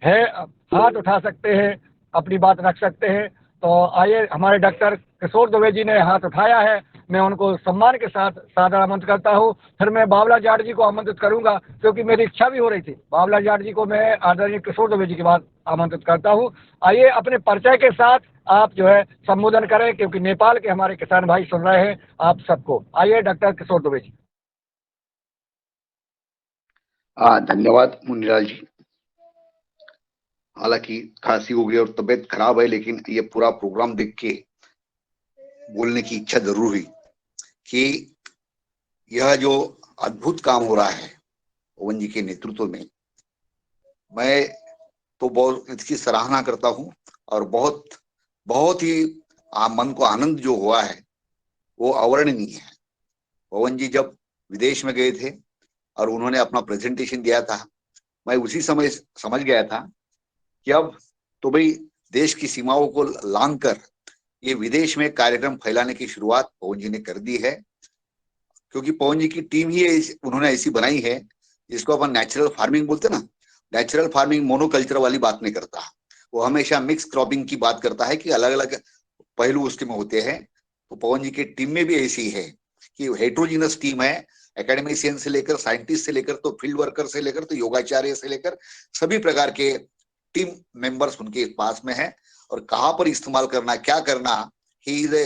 है हाथ उठा सकते हैं, अपनी बात रख सकते हैं। तो आइए, हमारे डॉक्टर किशोर दुबे जी ने हाथ उठाया है, मैं उनको सम्मान के साथ सादर आमंत्रित करता हूं। फिर मैं बाबला जाट जी को आमंत्रित करूंगा, क्योंकि मेरी इच्छा भी हो रही थी। बाबला जाट जी को मैं आदरणीय किशोर दुबे जी के बाद आमंत्रित करता हूं। आइए, अपने परिचय के साथ आप जो है संबोधन करें, क्योंकि नेपाल के हमारे किसान भाई सुन रहे हैं आप सबको। आइए डॉक्टर किशोर दुबे जी। धन्यवाद मुन्नीलाल जी। हालांकि खांसी हो गई और तबीयत खराब है, लेकिन ये पूरा प्रोग्राम देख के बोलने की इच्छा जरूर हुई कि यह जो अद्भुत काम हो रहा है पवन जी के नेतृत्व में, मैं तो बहुत इसकी सराहना करता हूं और बहुत ही मन को आनंद जो हुआ है वो अवर्णनीय है। पवन जी जब विदेश में गए थे और उन्होंने अपना प्रेजेंटेशन दिया था, मैं उसी समय समझ गया था कि अब तो भाई देश की सीमाओं को लांघ कर ये विदेश में कार्यक्रम फैलाने की शुरुआत पवन जी ने कर दी है। क्योंकि पवन जी की टीम ही उन्होंने ऐसी बनाई है जिसको अपन नेचुरल फार्मिंग बोलते ना, नेचुरल फार्मिंग मोनोकल्चर वाली बात नहीं करता, वो हमेशा मिक्स क्रॉपिंग की बात करता है कि अलग अलग पहलू उसके में होते हैं। तो पवन जी की टीम में भी ऐसी है कि हेट्रोजीनस टीम है, एकेडमिशियन से लेकर साइंटिस्ट से लेकर तो फील्ड वर्कर से लेकर तो योगाचार्य से लेकर सभी प्रकार के टीम मेंबर्स उनके पास में है। और कहाँ पर इस्तेमाल करना, क्या करना, he is a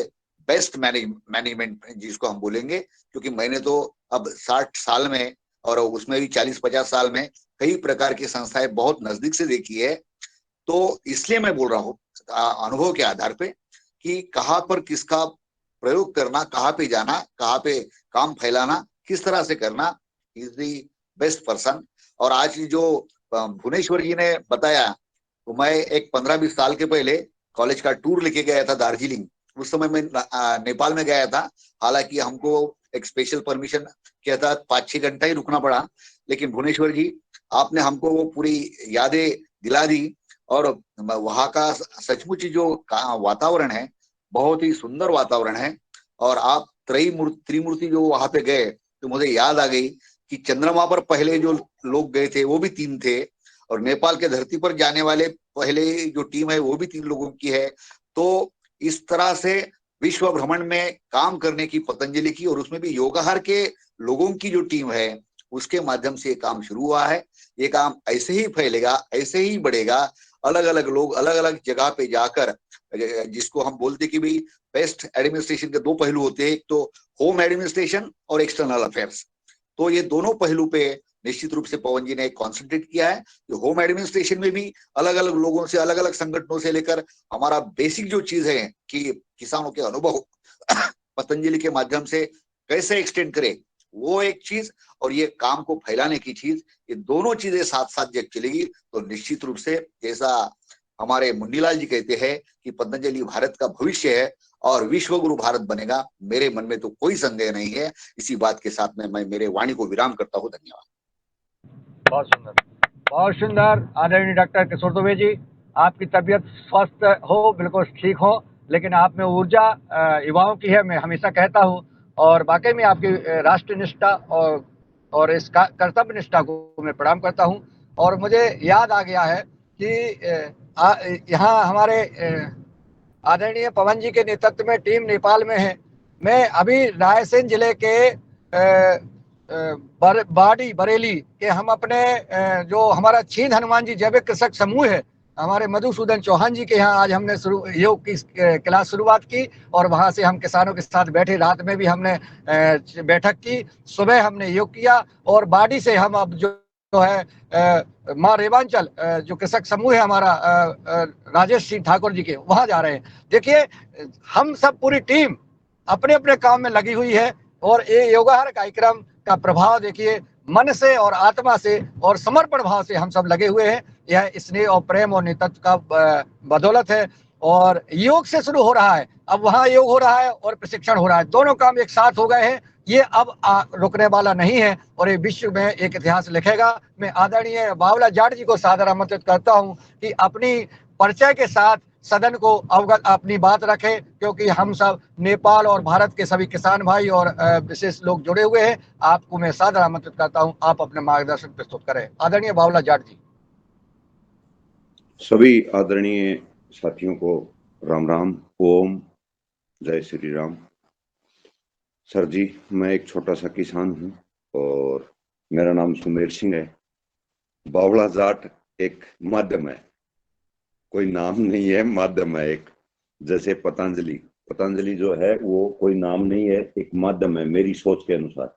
best management जिसको हम बोलेंगे। क्योंकि मैंने तो अब 60 साल में और उसमें भी 40-50 साल में कई प्रकार की संस्थाएं बहुत नजदीक से देखी है। तो इसलिए मैं बोल रहा हूँ अनुभव के आधार पे कि कहाँ पर किसका प्रयोग करना, कहाँ पे जाना, कहाँ पे काम फैलाना, किस तरह से करना, इज दी बेस्ट पर्सन। और आज जो भुवनेश्वर जी ने बताया, तो मैं एक 15-20 साल के पहले कॉलेज का टूर लेके गया था दार्जिलिंग। उस समय मैं नेपाल में गया था। हालांकि हमको एक स्पेशल परमिशन के तहत 5-6 घंटा ही रुकना पड़ा, लेकिन भुवनेश्वर जी आपने हमको वो पूरी यादें दिला दी। और वहाँ का सचमुच जो वातावरण है बहुत ही सुंदर वातावरण है। और आप त्रिमूर्ति जो वहां पे गए तो मुझे याद आ गई कि चंद्रमा पर पहले जो लोग गए थे वो भी 3 थे, और नेपाल के धरती पर जाने वाले पहले जो टीम है वो भी 3 लोगों की है। तो इस तरह से विश्व भ्रमण में काम करने की पतंजलि की, और उसमें भी योगाहार के लोगों की जो टीम है उसके माध्यम से ये काम शुरू हुआ है। ये काम ऐसे ही फैलेगा, ऐसे ही बढ़ेगा। अलग अलग लोग अलग अलग जगह पे जाकर, जिसको हम बोलते कि भाई बेस्ट एडमिनिस्ट्रेशन के 2 पहलू होते हैं, एक तो होम एडमिनिस्ट्रेशन और एक्सटर्नल अफेयर्स। तो ये दोनों पहलू पे निश्चित रूप से पवन जी ने कॉन्सेंट्रेट किया है। जो होम एडमिनिस्ट्रेशन में भी अलग अलग लोगों से, अलग अलग संगठनों से लेकर हमारा बेसिक जो चीज है कि किसानों के अनुभव पतंजलि के माध्यम से कैसे एक्सटेंड करे, वो एक चीज, और ये काम को फैलाने की चीज, ये दोनों चीजें साथ साथ जब चलेगी तो निश्चित रूप से जैसा हमारे मुन्नीलाल जी कहते हैं कि पतंजलि भारत का भविष्य है और विश्व गुरु भारत बनेगा, मेरे मन में तो कोई संदेह नहीं है। इसी बात के साथ में मैं मेरे वाणी को विराम करता हूँ। धन्यवाद। बहुत सुंदर, बहुत सुंदर। आदरणीय डॉक्टर किशोर दुबे जी, आपकी तबीयत स्वस्थ हो, बिल्कुल ठीक हो, लेकिन आप में ऊर्जा युवाओं की है, मैं हमेशा कहता हूँ। और वाकई में आपकी राष्ट्र निष्ठा और इस कर्तव्य निष्ठा को मैं प्रणाम करता हूँ। और मुझे याद आ गया है कि यहाँ हमारे आदरणीय पवन जी के नेतृत्व में टीम नेपाल में है, मैं अभी रायसेन जिले के बाड़ी बरेली के हम अपने जो हमारा छीन हनुमान जी जैविक कृषक समूह है, हमारे मधुसूदन चौहान जी के यहाँ आज हमने योग की क्लास शुरुआत की और वहाँ से हम किसानों के साथ बैठे। रात में भी हमने बैठक की, सुबह हमने योग किया और बाड़ी से हम अब जो है माँ रेवांचल जो कृषक समूह है हमारा राजेश सिंह ठाकुर जी के, वहाँ जा रहे हैं। देखिए हम सब पूरी टीम अपने अपने काम में लगी हुई है और ये योगाहार कार्यक्रम का प्रभाव देखिए मन से और आत्मा से और समर्पण भाव से हम सब लगे हुए हैं। यह स्नेह और प्रेम और नेतृत्व का बदौलत है और योग से शुरू हो रहा है, अब वहाँ योग हो रहा है और प्रशिक्षण हो रहा है, दोनों काम एक साथ हो गए हैं। ये अब रुकने वाला नहीं है और ये विश्व में एक इतिहास लिखेगा। मैं आदरणीय बावला जाट जी को सादर आमंत्रित करता हूँ कि अपनी परिचय के साथ सदन को अवगत अपनी बात रखें, क्योंकि हम सब नेपाल और भारत के सभी किसान भाई और विशेष लोग जुड़े हुए हैं। आपको मैं सादर आमंत्रित करता हूं, आप अपने मार्गदर्शन प्रस्तुत करें। आदरणीय बावला जाट जी। सभी आदरणीय साथियों को राम राम, ओम, जय श्री राम। सर जी, मैं एक छोटा सा किसान हूं और मेरा नाम सुमेर सिंह है। बावला जाट एक माध्यम है, कोई नाम नहीं है, माध्यम है एक। जैसे पतंजलि जो है वो कोई नाम नहीं है, एक माध्यम है मेरी सोच के अनुसार।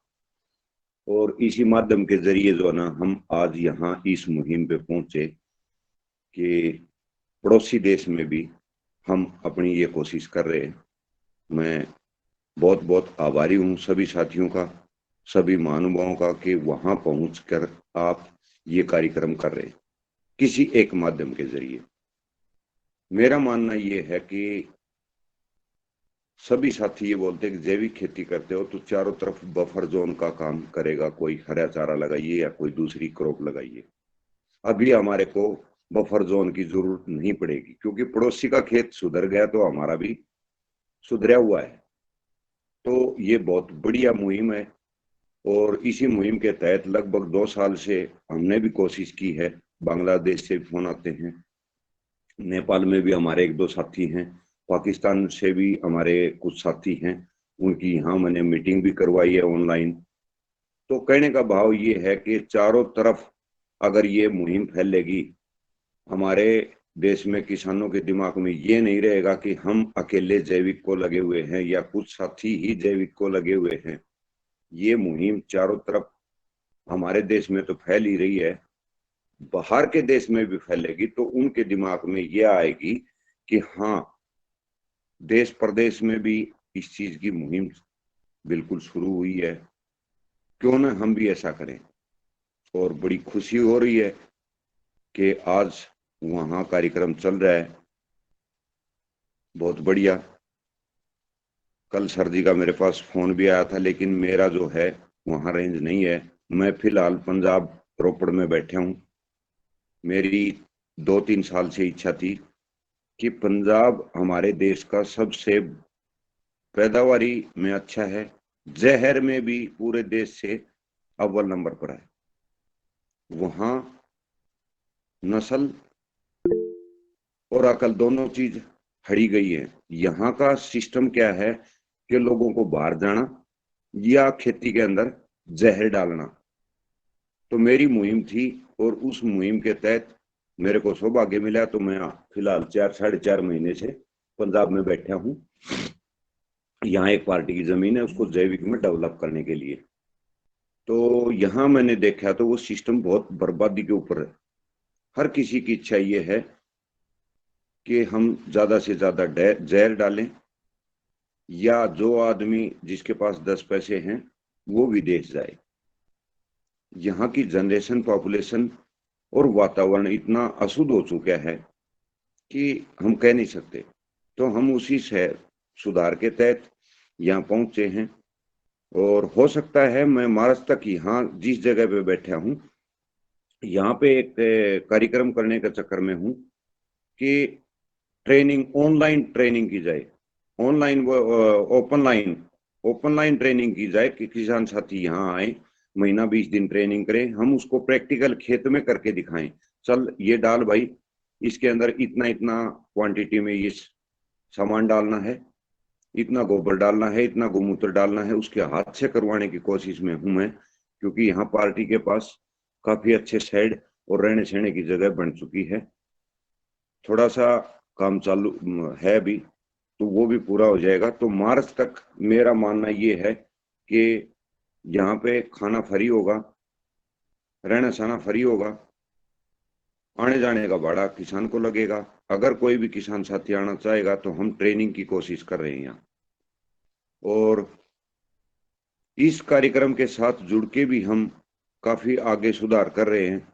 और इसी माध्यम के जरिए जो है ना हम आज यहाँ इस मुहिम पे पहुंचे कि पड़ोसी देश में भी हम अपनी ये कोशिश कर रहे हैं। मैं बहुत बहुत आभारी हूँ सभी साथियों का, सभी महानुभावों का कि वहां पहुंचकर आप ये कार्यक्रम कर रहे हैं किसी एक माध्यम के जरिए। मेरा मानना ये है कि सभी साथी ये बोलते हैं कि जैविक खेती करते हो तो चारों तरफ बफर जोन का काम करेगा, कोई हरा चारा लगाइए या कोई दूसरी क्रॉप लगाइए। अभी हमारे को बफर जोन की जरूरत नहीं पड़ेगी, क्योंकि पड़ोसी का खेत सुधर गया तो हमारा भी सुधरा हुआ है। तो ये बहुत बढ़िया मुहिम है और इसी मुहिम के तहत लगभग 2 साल से हमने भी कोशिश की है। बांग्लादेश से फोन आते हैं, नेपाल में भी हमारे 1-2 साथी हैं, पाकिस्तान से भी हमारे कुछ साथी हैं, उनकी यहाँ मैंने मीटिंग भी करवाई है ऑनलाइन। तो कहने का भाव ये है कि चारों तरफ अगर ये मुहिम फैलेगी, हमारे देश में किसानों के दिमाग में ये नहीं रहेगा कि हम अकेले जैविक को लगे हुए हैं या कुछ साथी ही जैविक को लगे हुए हैं। ये मुहिम चारों तरफ हमारे देश में तो फैल ही रही है, बाहर के देश में भी फैलेगी तो उनके दिमाग में ये आएगी कि हाँ, देश प्रदेश में भी इस चीज की मुहिम बिल्कुल शुरू हुई है, क्यों ना हम भी ऐसा करें। और बड़ी खुशी हो रही है कि आज वहां कार्यक्रम चल रहा है, बहुत बढ़िया। कल सर जी का मेरे पास फोन भी आया था, लेकिन मेरा जो है वहां रेंज नहीं है। मैं फिलहाल पंजाब रोपड़ में बैठा हूं। मेरी 2-3 साल से इच्छा थी कि पंजाब हमारे देश का सबसे पैदावारी में अच्छा है, जहर में भी पूरे देश से अव्वल नंबर पर है। वहां नस्ल और अकल दोनों चीज हड़ी गई है। यहाँ का सिस्टम क्या है कि लोगों को बाहर जाना या खेती के अंदर जहर डालना। तो मेरी मुहिम थी और उस मुहिम के तहत मेरे को सौभाग्य मिला, तो मैं फिलहाल 4-4.5 महीने से पंजाब में बैठा हूँ। यहाँ एक पार्टी की जमीन है, उसको जैविक में डेवलप करने के लिए। तो यहाँ मैंने देखा तो वो सिस्टम बहुत बर्बादी के ऊपर है। हर किसी की इच्छा ये है कि हम ज्यादा से ज्यादा जहर डालें, या जो आदमी जिसके पास 10 पैसे हैं वो विदेश जाए। यहाँ की जनरेशन, पॉपुलेशन और वातावरण इतना अशुद्ध हो चुका है कि हम कह नहीं सकते। तो हम उसी से सुधार के तहत यहाँ पहुंचे हैं और हो सकता है मैं मार्च तक यहाँ जिस जगह पे बैठा हूँ यहाँ पे एक कार्यक्रम करने के चक्कर में हूँ कि ट्रेनिंग, ऑनलाइन ट्रेनिंग की जाए, ऑनलाइन ओपन लाइन ट्रेनिंग की जाए कि किसान साथी यहाँ आए, महीना 20 दिन ट्रेनिंग करें, हम उसको प्रैक्टिकल खेत में करके दिखाएं। चल ये डाल भाई, इसके अंदर इतना इतना क्वांटिटी में ये सामान डालना है, इतना गोबर डालना है, इतना गोमूत्र डालना है, उसके हाथ से करवाने की कोशिश में हूं मैं, क्योंकि यहाँ पार्टी के पास काफी अच्छे शेड और रहने सहने की जगह बन चुकी है। थोड़ा सा काम चालू है अभी, तो वो भी पूरा हो जाएगा। तो मार्च तक मेरा मानना ये है कि यहाँ पे खाना फ्री होगा, रहना सहना फ्री होगा, आने जाने का भाड़ा किसान को लगेगा। अगर कोई भी किसान साथी आना चाहेगा तो हम ट्रेनिंग की कोशिश कर रहे हैं यहाँ। और इस कार्यक्रम के साथ जुड़ के भी हम काफी आगे सुधार कर रहे हैं।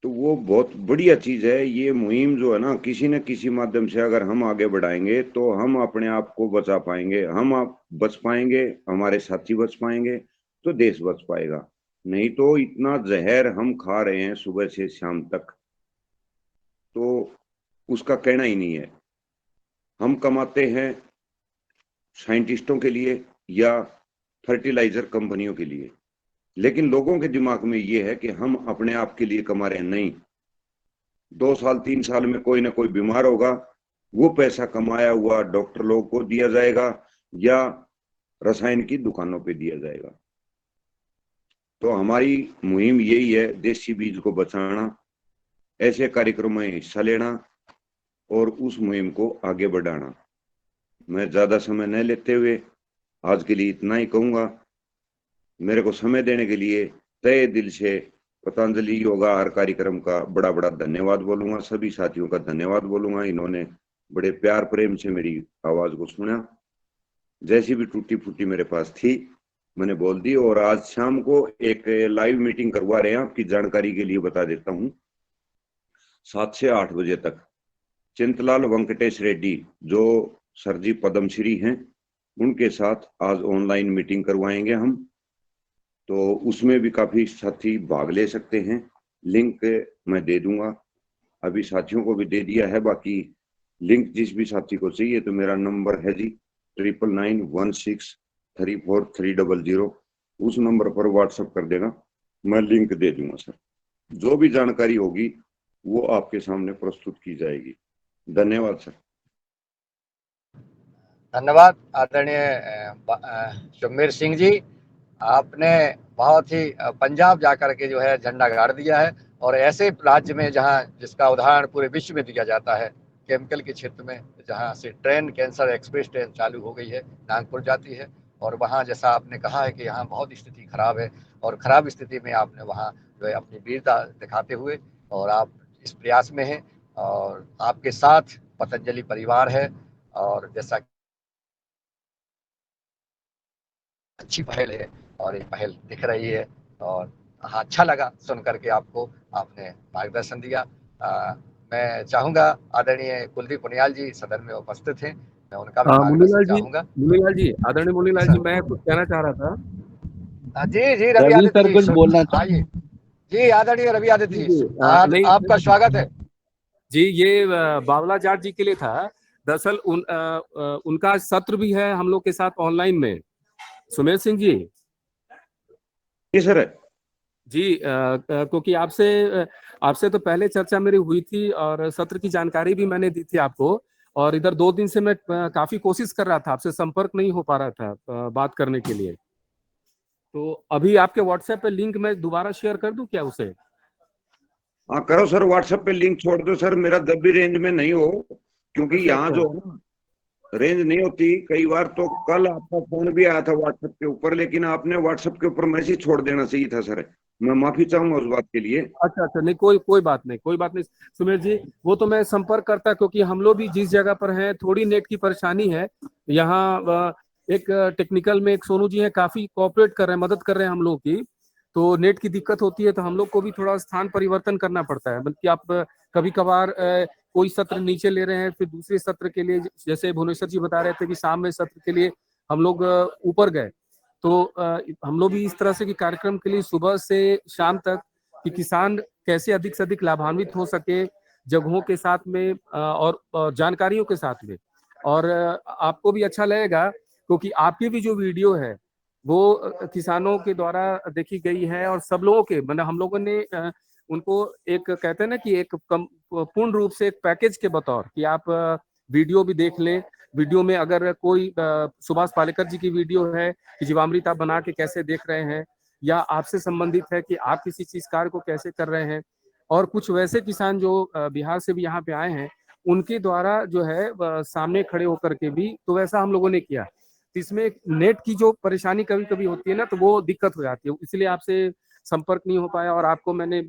तो वो बहुत बढ़िया चीज है। ये मुहिम जो है ना, किसी न किसी माध्यम से अगर हम आगे बढ़ाएंगे तो हम अपने आप को बचा पाएंगे, हम आप बच पाएंगे, हमारे साथी बच पाएंगे, तो देश बच पाएगा। नहीं तो इतना जहर हम खा रहे हैं सुबह से शाम तक, तो उसका कहना ही नहीं है। हम कमाते हैं साइंटिस्टों के लिए या फर्टिलाइजर कंपनियों के लिए, लेकिन लोगों के दिमाग में ये है कि हम अपने आप के लिए कमा रहे हैं। नहीं, 2 साल 3 साल में कोई ना कोई बीमार होगा, वो पैसा कमाया हुआ डॉक्टर लोगों को दिया जाएगा या रसायन की दुकानों पे दिया जाएगा। तो हमारी मुहिम यही है, देसी बीज को बचाना, ऐसे कार्यक्रमों में हिस्सा लेना और उस मुहिम को आगे बढ़ाना। मैं ज्यादा समय न लेते हुए आज के लिए इतना ही कहूंगा। मेरे को समय देने के लिए तहे दिल से पतंजलि योगा हर कार्यक्रम का बड़ा बड़ा धन्यवाद बोलूंगा। सभी साथियों का धन्यवाद बोलूंगा, इन्होंने बड़े प्यार प्रेम से मेरी आवाज को सुना। जैसी भी टूटी फूटी मेरे पास थी मैंने बोल दी। और आज शाम को एक लाइव मीटिंग करवा रहे हैं, आपकी जानकारी के लिए बता देता हूँ। 7 से 8 बजे तक चिंतलाल वेंकटेश रेड्डी जो सर जी पद्मश्री हैं, उनके साथ आज ऑनलाइन मीटिंग करवाएंगे हम। तो उसमें भी काफी साथी भाग ले सकते हैं। लिंक मैं दे दूंगा, अभी साथियों को भी दे दिया है। बाकी लिंक जिस भी साथी को चाहिए तो मेरा नंबर है जी 9991634300। उस नंबर पर व्हाट्सएप कर देना, मैं लिंक दे दूंगा सर। जो भी जानकारी होगी वो आपके सामने प्रस्तुत की जाएगी। धन्यवाद सर। धन्यवाद आदरणीय सुमेर सिंह जी। आपने बहुत ही पंजाब जाकर के जो है झंडा गाड़ दिया है, और ऐसे राज्य में जहां जिसका उदाहरण पूरे विश्व में दिया जाता है, केमिकल के क्षेत्र में, जहां से ट्रेन कैंसर एक्सप्रेस ट्रेन चालू हो गई है, नागपुर जाती है, और वहां जैसा आपने कहा है कि यहाँ बहुत स्थिति खराब है, और खराब स्थिति में आपने वहाँ जो है अपनी वीरता दिखाते हुए और आप इस प्रयास में हैं, और आपके साथ पतंजलि परिवार है, और जैसा अच्छी पहल है और ये पहल दिख रही है, और हाँ, अच्छा लगा सुन करके आपको, आपने मार्गदर्शन दिया। मैं चाहूंगा आदरणीय कुलदीप पुनियाल जी सदन में उपस्थित हैं, मैं उनका भी मार्गदर्शन चाहूंगा। मुनीलाल जी, आदरणीय मुनीलाल जी, मैं कुछ कहना चाह रहा था। जी जी रवि आदित्य जी, कुछ बोलना चाहिए जी। आदरणीय रवि आदित्य जी, आपका स्वागत है जी। ये बावला जाट जी के लिए था। दरअसल उनका सत्र भी है हम लोग के साथ ऑनलाइन में। सुमेर सिंह जी। जी सर। जी, क्योंकि आपसे तो पहले चर्चा मेरी हुई थी और सत्र की जानकारी भी मैंने दी थी आपको, और इधर 2 दिन से मैं काफी कोशिश कर रहा था, आपसे संपर्क नहीं हो पा रहा था बात करने के लिए। तो अभी आपके व्हाट्सएप पे लिंक मैं दोबारा शेयर कर दूं क्या उसे? हाँ करो सर, व्हाट्सएप पे लिंक छोड़ दो सर। मेरा जब भी रेंज में नहीं हो, क्योंकि यहाँ जो रेंज नहीं होती कई बार। तो कल आपका फोन भी आया था व्हाट्सएप के ऊपर, लेकिन आपने व्हाट्सएप के ऊपर मैसेज छोड़ देना चाहिए था सर। मैं माफी चाहूंगा उस बात के लिए। अच्छा, नहीं, कोई बात नहीं सुमेर जी। वो तो मैं संपर्क करता, क्योंकि हम लोग भी जिस जगह पर हैं थोड़ी नेट की परेशानी है। यहाँ एक टेक्निकल में एक सोनू जी हैं, काफी कोऑपरेट कर रहे हैं, मदद कर रहे हैं हम लोग की। तो नेट की दिक्कत होती है तो हम लोग को भी थोड़ा स्थान परिवर्तन करना पड़ता है। बल्कि आप कभी कभार कोई सत्र नीचे ले रहे हैं, फिर दूसरे सत्र के लिए, जैसे भुवनेश्वर जी बता रहे थे कि शाम में सत्र के लिए हम लोग ऊपर गए, तो हम लोग भी इस तरह से कि कार्यक्रम के लिए सुबह से शाम तक कि किसान कैसे अधिक से अधिक लाभान्वित हो सके जगहों के साथ में और जानकारियों के साथ में। और आपको भी अच्छा लगेगा, क्योंकि आपकी भी जो वीडियो है वो किसानों के द्वारा देखी गई है, और सब लोगों के, मतलब हम लोगों ने उनको एक कहते हैं ना कि एक पूर्ण रूप से एक पैकेज के बतौर कि आप वीडियो भी देख लें, वीडियो में अगर कोई सुभाष पालेकर जी की वीडियो है कि जीवामृत आप बना के कैसे देख रहे हैं, या आपसे संबंधित है कि आप किसी चीज कार्य को कैसे कर रहे हैं, और कुछ वैसे किसान जो बिहार से भी यहाँ पे आए हैं उनके द्वारा जो है सामने खड़े होकर के भी, तो वैसा हम लोगों ने किया। तो इसमें नेट की जो परेशानी कभी कभी होती है ना, तो वो दिक्कत हो जाती है, इसलिए आपसे संपर्क नहीं हो पाया, और आपको मैंने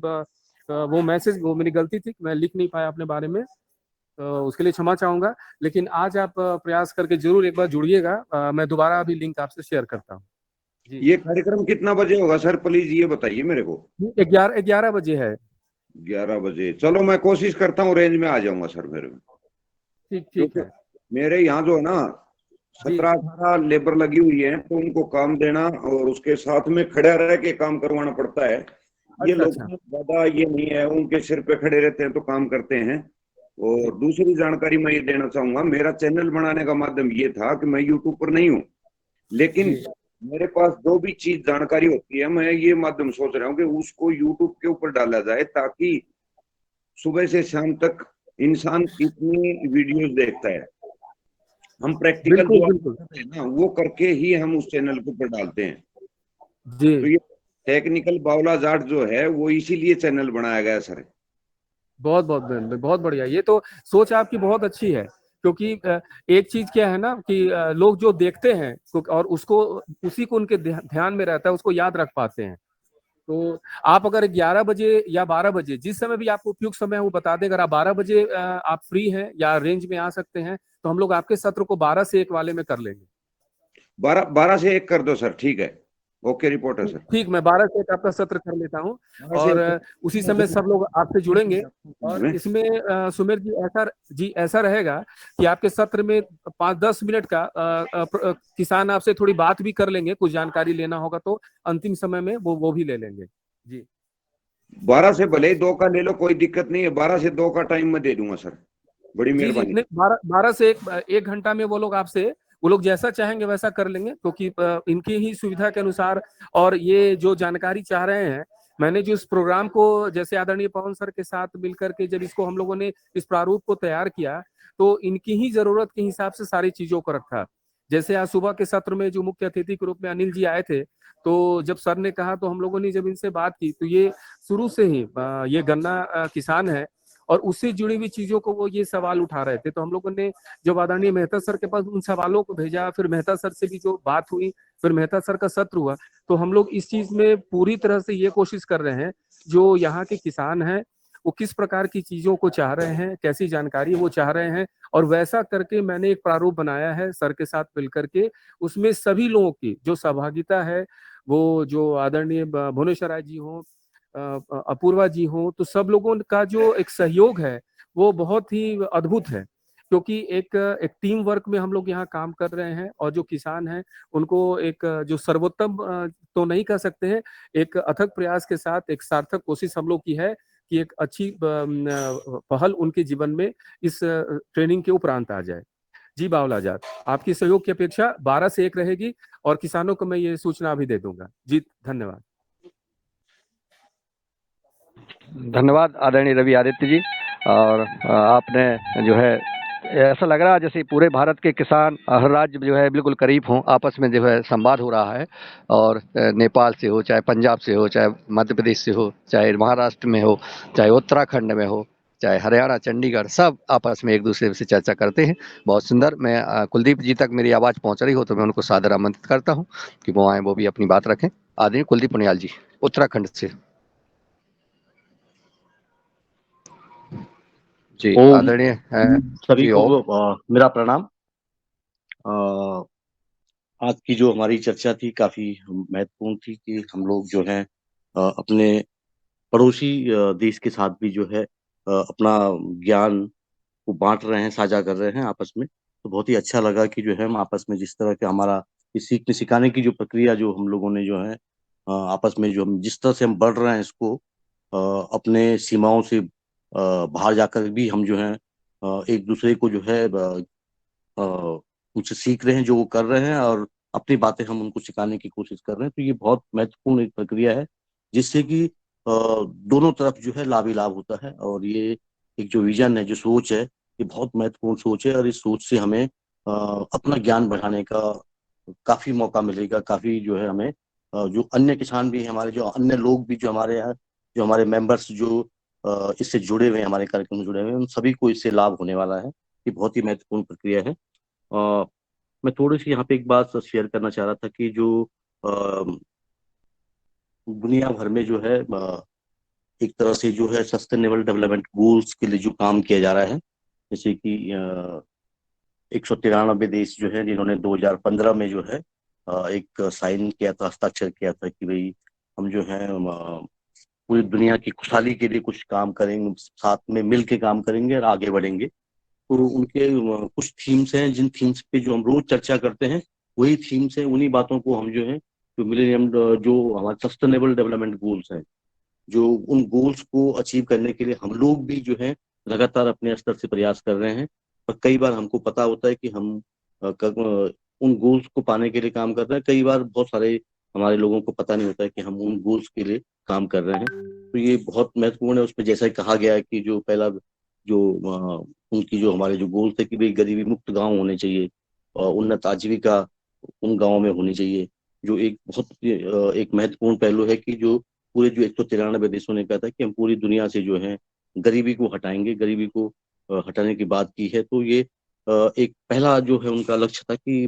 वो मैसेज, वो मेरी गलती थी, मैं लिख नहीं पाया अपने बारे में, तो उसके लिए क्षमा चाहूंगा। लेकिन आज आप प्रयास करके जरूर एक बार जुड़िएगा, मैं दोबारा अभी लिंक आपसे शेयर करता हूँ। ये कार्यक्रम कितना बजे होगा सर, प्लीज ये बताइए मेरे को। 11 बजे है। 11 बजे, चलो मैं कोशिश करता हूँ, रेंज में आ जाऊंगा सर मेरे में। ठीक है। मेरे यहाँ जो है ना 17-18 लेबर लगी हुई है, तो उनको काम देना और उसके साथ में खड़ा रह के काम करवाना पड़ता है। ये लोग ज्यादा ये नहीं है, उनके सिर पे खड़े रहते हैं तो काम करते हैं। और दूसरी जानकारी मैं ये देना चाहूंगा, मेरा चैनल बनाने का माध्यम ये था कि मैं यूट्यूब पर नहीं हूँ, लेकिन मेरे पास जो भी चीज जानकारी होती है, मैं ये माध्यम सोच रहा हूँ कि उसको यूट्यूब के ऊपर डाला जाए, ताकि सुबह से शाम तक इंसान कितनी वीडियोस देखता है, हम प्रैक्टिकल जो करते हैं ना वो करके ही हम उस चैनल के ऊपर डालते हैं जी। तो ये टेक्निकल बावला जाट जो है वो इसीलिए चैनल बनाया गया सर। बहुत बहुत बढ़िया, ये तो सोच आपकी बहुत अच्छी है, क्योंकि एक चीज क्या है ना कि लोग जो देखते हैं और उसको उसी को उनके ध्यान में रहता है, उसको याद रख पाते हैं। तो आप अगर 11 बजे या 12 बजे, जिस समय भी आपको उपयुक्त समय है वो बता दें, अगर आप 12 बजे आप फ्री हैं या रेंज में आ सकते हैं, तो हम लोग आपके सत्र को 12 से 1 वाले में कर लेंगे। 12 से 1 कर दो सर, ठीक है, ओके रिपोर्टर सर। ठीक, मैं 12 से 1 आपका सत्र कर लेता हूँ, और उसी समय सब लोग आपसे जुड़ेंगे। और इसमें सुमेर जी ऐसा रहेगा कि आपके सत्र में 5-10 मिनट का किसान आपसे थोड़ी बात भी कर लेंगे, कुछ जानकारी लेना होगा तो अंतिम समय में वो भी ले लेंगे जी। 12 से भले 2 का ले लो, कोई दिक्कत नहीं है, 12 से 2 का टाइम मैं दे दूंगा सर, बड़ी मेहरबानी। 12 से 1 घंटा में वो लोग जैसा चाहेंगे वैसा कर लेंगे, क्योंकि इनकी ही सुविधा के अनुसार, और ये जो जानकारी चाह रहे हैं, मैंने जो इस प्रोग्राम को जैसे आदरणीय पवन सर के साथ मिलकर के जब इसको हम लोगों ने इस प्रारूप को तैयार किया, तो इनकी ही जरूरत के हिसाब से सारी चीजों को रखा। जैसे आज सुबह के सत्र में जो मुख्य अतिथि के रूप में अनिल जी आए थे, तो जब सर ने कहा तो हम लोगों ने जब इनसे बात की, तो ये शुरू से ही ये गन्ना किसान है और उससे जुड़ी हुई चीजों को वो ये सवाल उठा रहे थे। तो हम लोगों ने जब आदरणीय मेहता सर के पास उन सवालों को भेजा, फिर मेहता सर से भी जो बात हुई, फिर मेहता सर का सत्र हुआ, तो हम लोग इस चीज में पूरी तरह से ये कोशिश कर रहे हैं, जो यहाँ के किसान हैं वो किस प्रकार की चीजों को चाह रहे हैं, कैसी जानकारी वो चाह रहे हैं, और वैसा करके मैंने एक प्रारूप बनाया है सर के साथ मिलकर के। उसमें सभी लोगों की जो सहभागिता है, वो जो आदरणीय भुवनेश्वर राय जी हो, अपूर्वा जी हो, तो सब लोगों का जो एक सहयोग है वो बहुत ही अद्भुत है, क्योंकि एक टीम वर्क में हम लोग यहाँ काम कर रहे हैं, और जो किसान हैं उनको एक जो सर्वोत्तम तो नहीं कह सकते हैं, एक अथक प्रयास के साथ एक सार्थक कोशिश हम लोग की है कि एक अच्छी पहल उनके जीवन में इस ट्रेनिंग के उपरांत आ जाए। जी बावला जाट, आपकी सहयोग की अपेक्षा 12 से 1 रहेगी, और किसानों को मैं ये सूचना अभी दे दूंगा जी। धन्यवाद। धन्यवाद आदरणीय रवि आदित्य जी। और आपने जो है, ऐसा लग रहा है जैसे पूरे भारत के किसान हर राज्य जो है बिल्कुल करीब हों, आपस में जो है संवाद हो रहा है। और नेपाल से हो, चाहे पंजाब से हो, चाहे मध्य प्रदेश से हो, चाहे महाराष्ट्र में हो, चाहे उत्तराखंड में हो, चाहे हरियाणा, चंडीगढ़, सब आपस में एक दूसरे से चर्चा करते हैं। बहुत सुंदर। मैं कुलदीप जी तक मेरी आवाज़ पहुंच रही हो तो मैं उनको सादर आमंत्रित करता हूँ कि वो आए, वो भी अपनी बात रखें। आदरणीय कुलदीप पुनियाल जी, उत्तराखंड से। जी आदरणीय सभी को मेरा प्रणाम। आज की जो हमारी चर्चा थी काफी महत्वपूर्ण थी कि हम लोग जो है अपने पड़ोसी देश के साथ भी जो है अपना ज्ञान को बांट रहे हैं, साझा कर रहे हैं आपस में। तो बहुत ही अच्छा लगा कि जो है हम आपस में जिस तरह के हमारा सीखने सिखाने की जो प्रक्रिया जो हम लोगों ने जो है आपस में जो हम जिस तरह से हम बढ़ रहे हैं, इसको अपने सीमाओं से बाहर जाकर भी हम जो है एक दूसरे को जो है उनसे सीख रहे हैं जो वो कर रहे हैं, और अपनी बातें हम उनको सिखाने की कोशिश कर रहे हैं। तो ये बहुत महत्वपूर्ण एक प्रक्रिया है, जिससे कि दोनों तरफ जो है लाभ ही लाभ होता है। और ये एक जो विजन है, जो सोच है, ये बहुत महत्वपूर्ण सोच है, और इस सोच से हमें अपना ज्ञान बढ़ाने का काफी मौका मिलेगा। काफी जो है हमें जो अन्य किसान भी हैं हमारे, जो अन्य लोग भी जो हमारे यहाँ, जो हमारे मेंबर्स जो इससे जुड़े हुए हैं, हमारे कार्यक्रम में जुड़े हुए हैं, उन सभी को इससे लाभ होने वाला है। ये बहुत ही महत्वपूर्ण प्रक्रिया है। मैं थोड़ी सी यहाँ पे एक बात शेयर करना चाह रहा था कि जो दुनिया भर में जो है एक तरह से जो है सस्टेनेबल डेवलपमेंट गोल्स के लिए जो काम किया जा रहा है, जैसे कि 193 देश जो है जिन्होंने 2015 में जो है एक साइन किया था, हस्ताक्षर किया था कि भाई हम जो है पूरी दुनिया की खुशहाली के लिए कुछ काम करेंगे, साथ में मिल के काम करेंगे और आगे बढ़ेंगे। तो उनके कुछ थीम्स हैं, जिन थीम्स पे जो हम रोज चर्चा करते हैं वही थीम्स हैं, उन्हीं बातों को हम जो है जो मिलेनियम, जो हमारे सस्टेनेबल डेवलपमेंट गोल्स हैं, जो उन गोल्स को अचीव करने के लिए हम लोग भी जो है लगातार अपने स्तर से प्रयास कर रहे हैं। और कई बार हमको पता होता है कि हम उन गोल्स को पाने के लिए काम कर रहे हैं, कई बार बहुत सारे हमारे लोगों को पता नहीं होता है कि हम उन गोल्स के लिए काम कर रहे हैं। तो ये बहुत महत्वपूर्ण है। उसमें जैसा कहा गया है कि जो पहला जो उनकी जो हमारे जो गोल्स थे कि भाई गरीबी मुक्त गांव होने चाहिए और उन्नत आजीविका उन गांवों में होनी चाहिए, जो एक बहुत एक महत्वपूर्ण पहलू है कि जो पूरे जो 193 देशों ने कहा था कि हम पूरी दुनिया से जो है गरीबी को हटाएंगे, गरीबी को हटाने की बात की है। तो ये एक पहला जो है उनका लक्ष्य था कि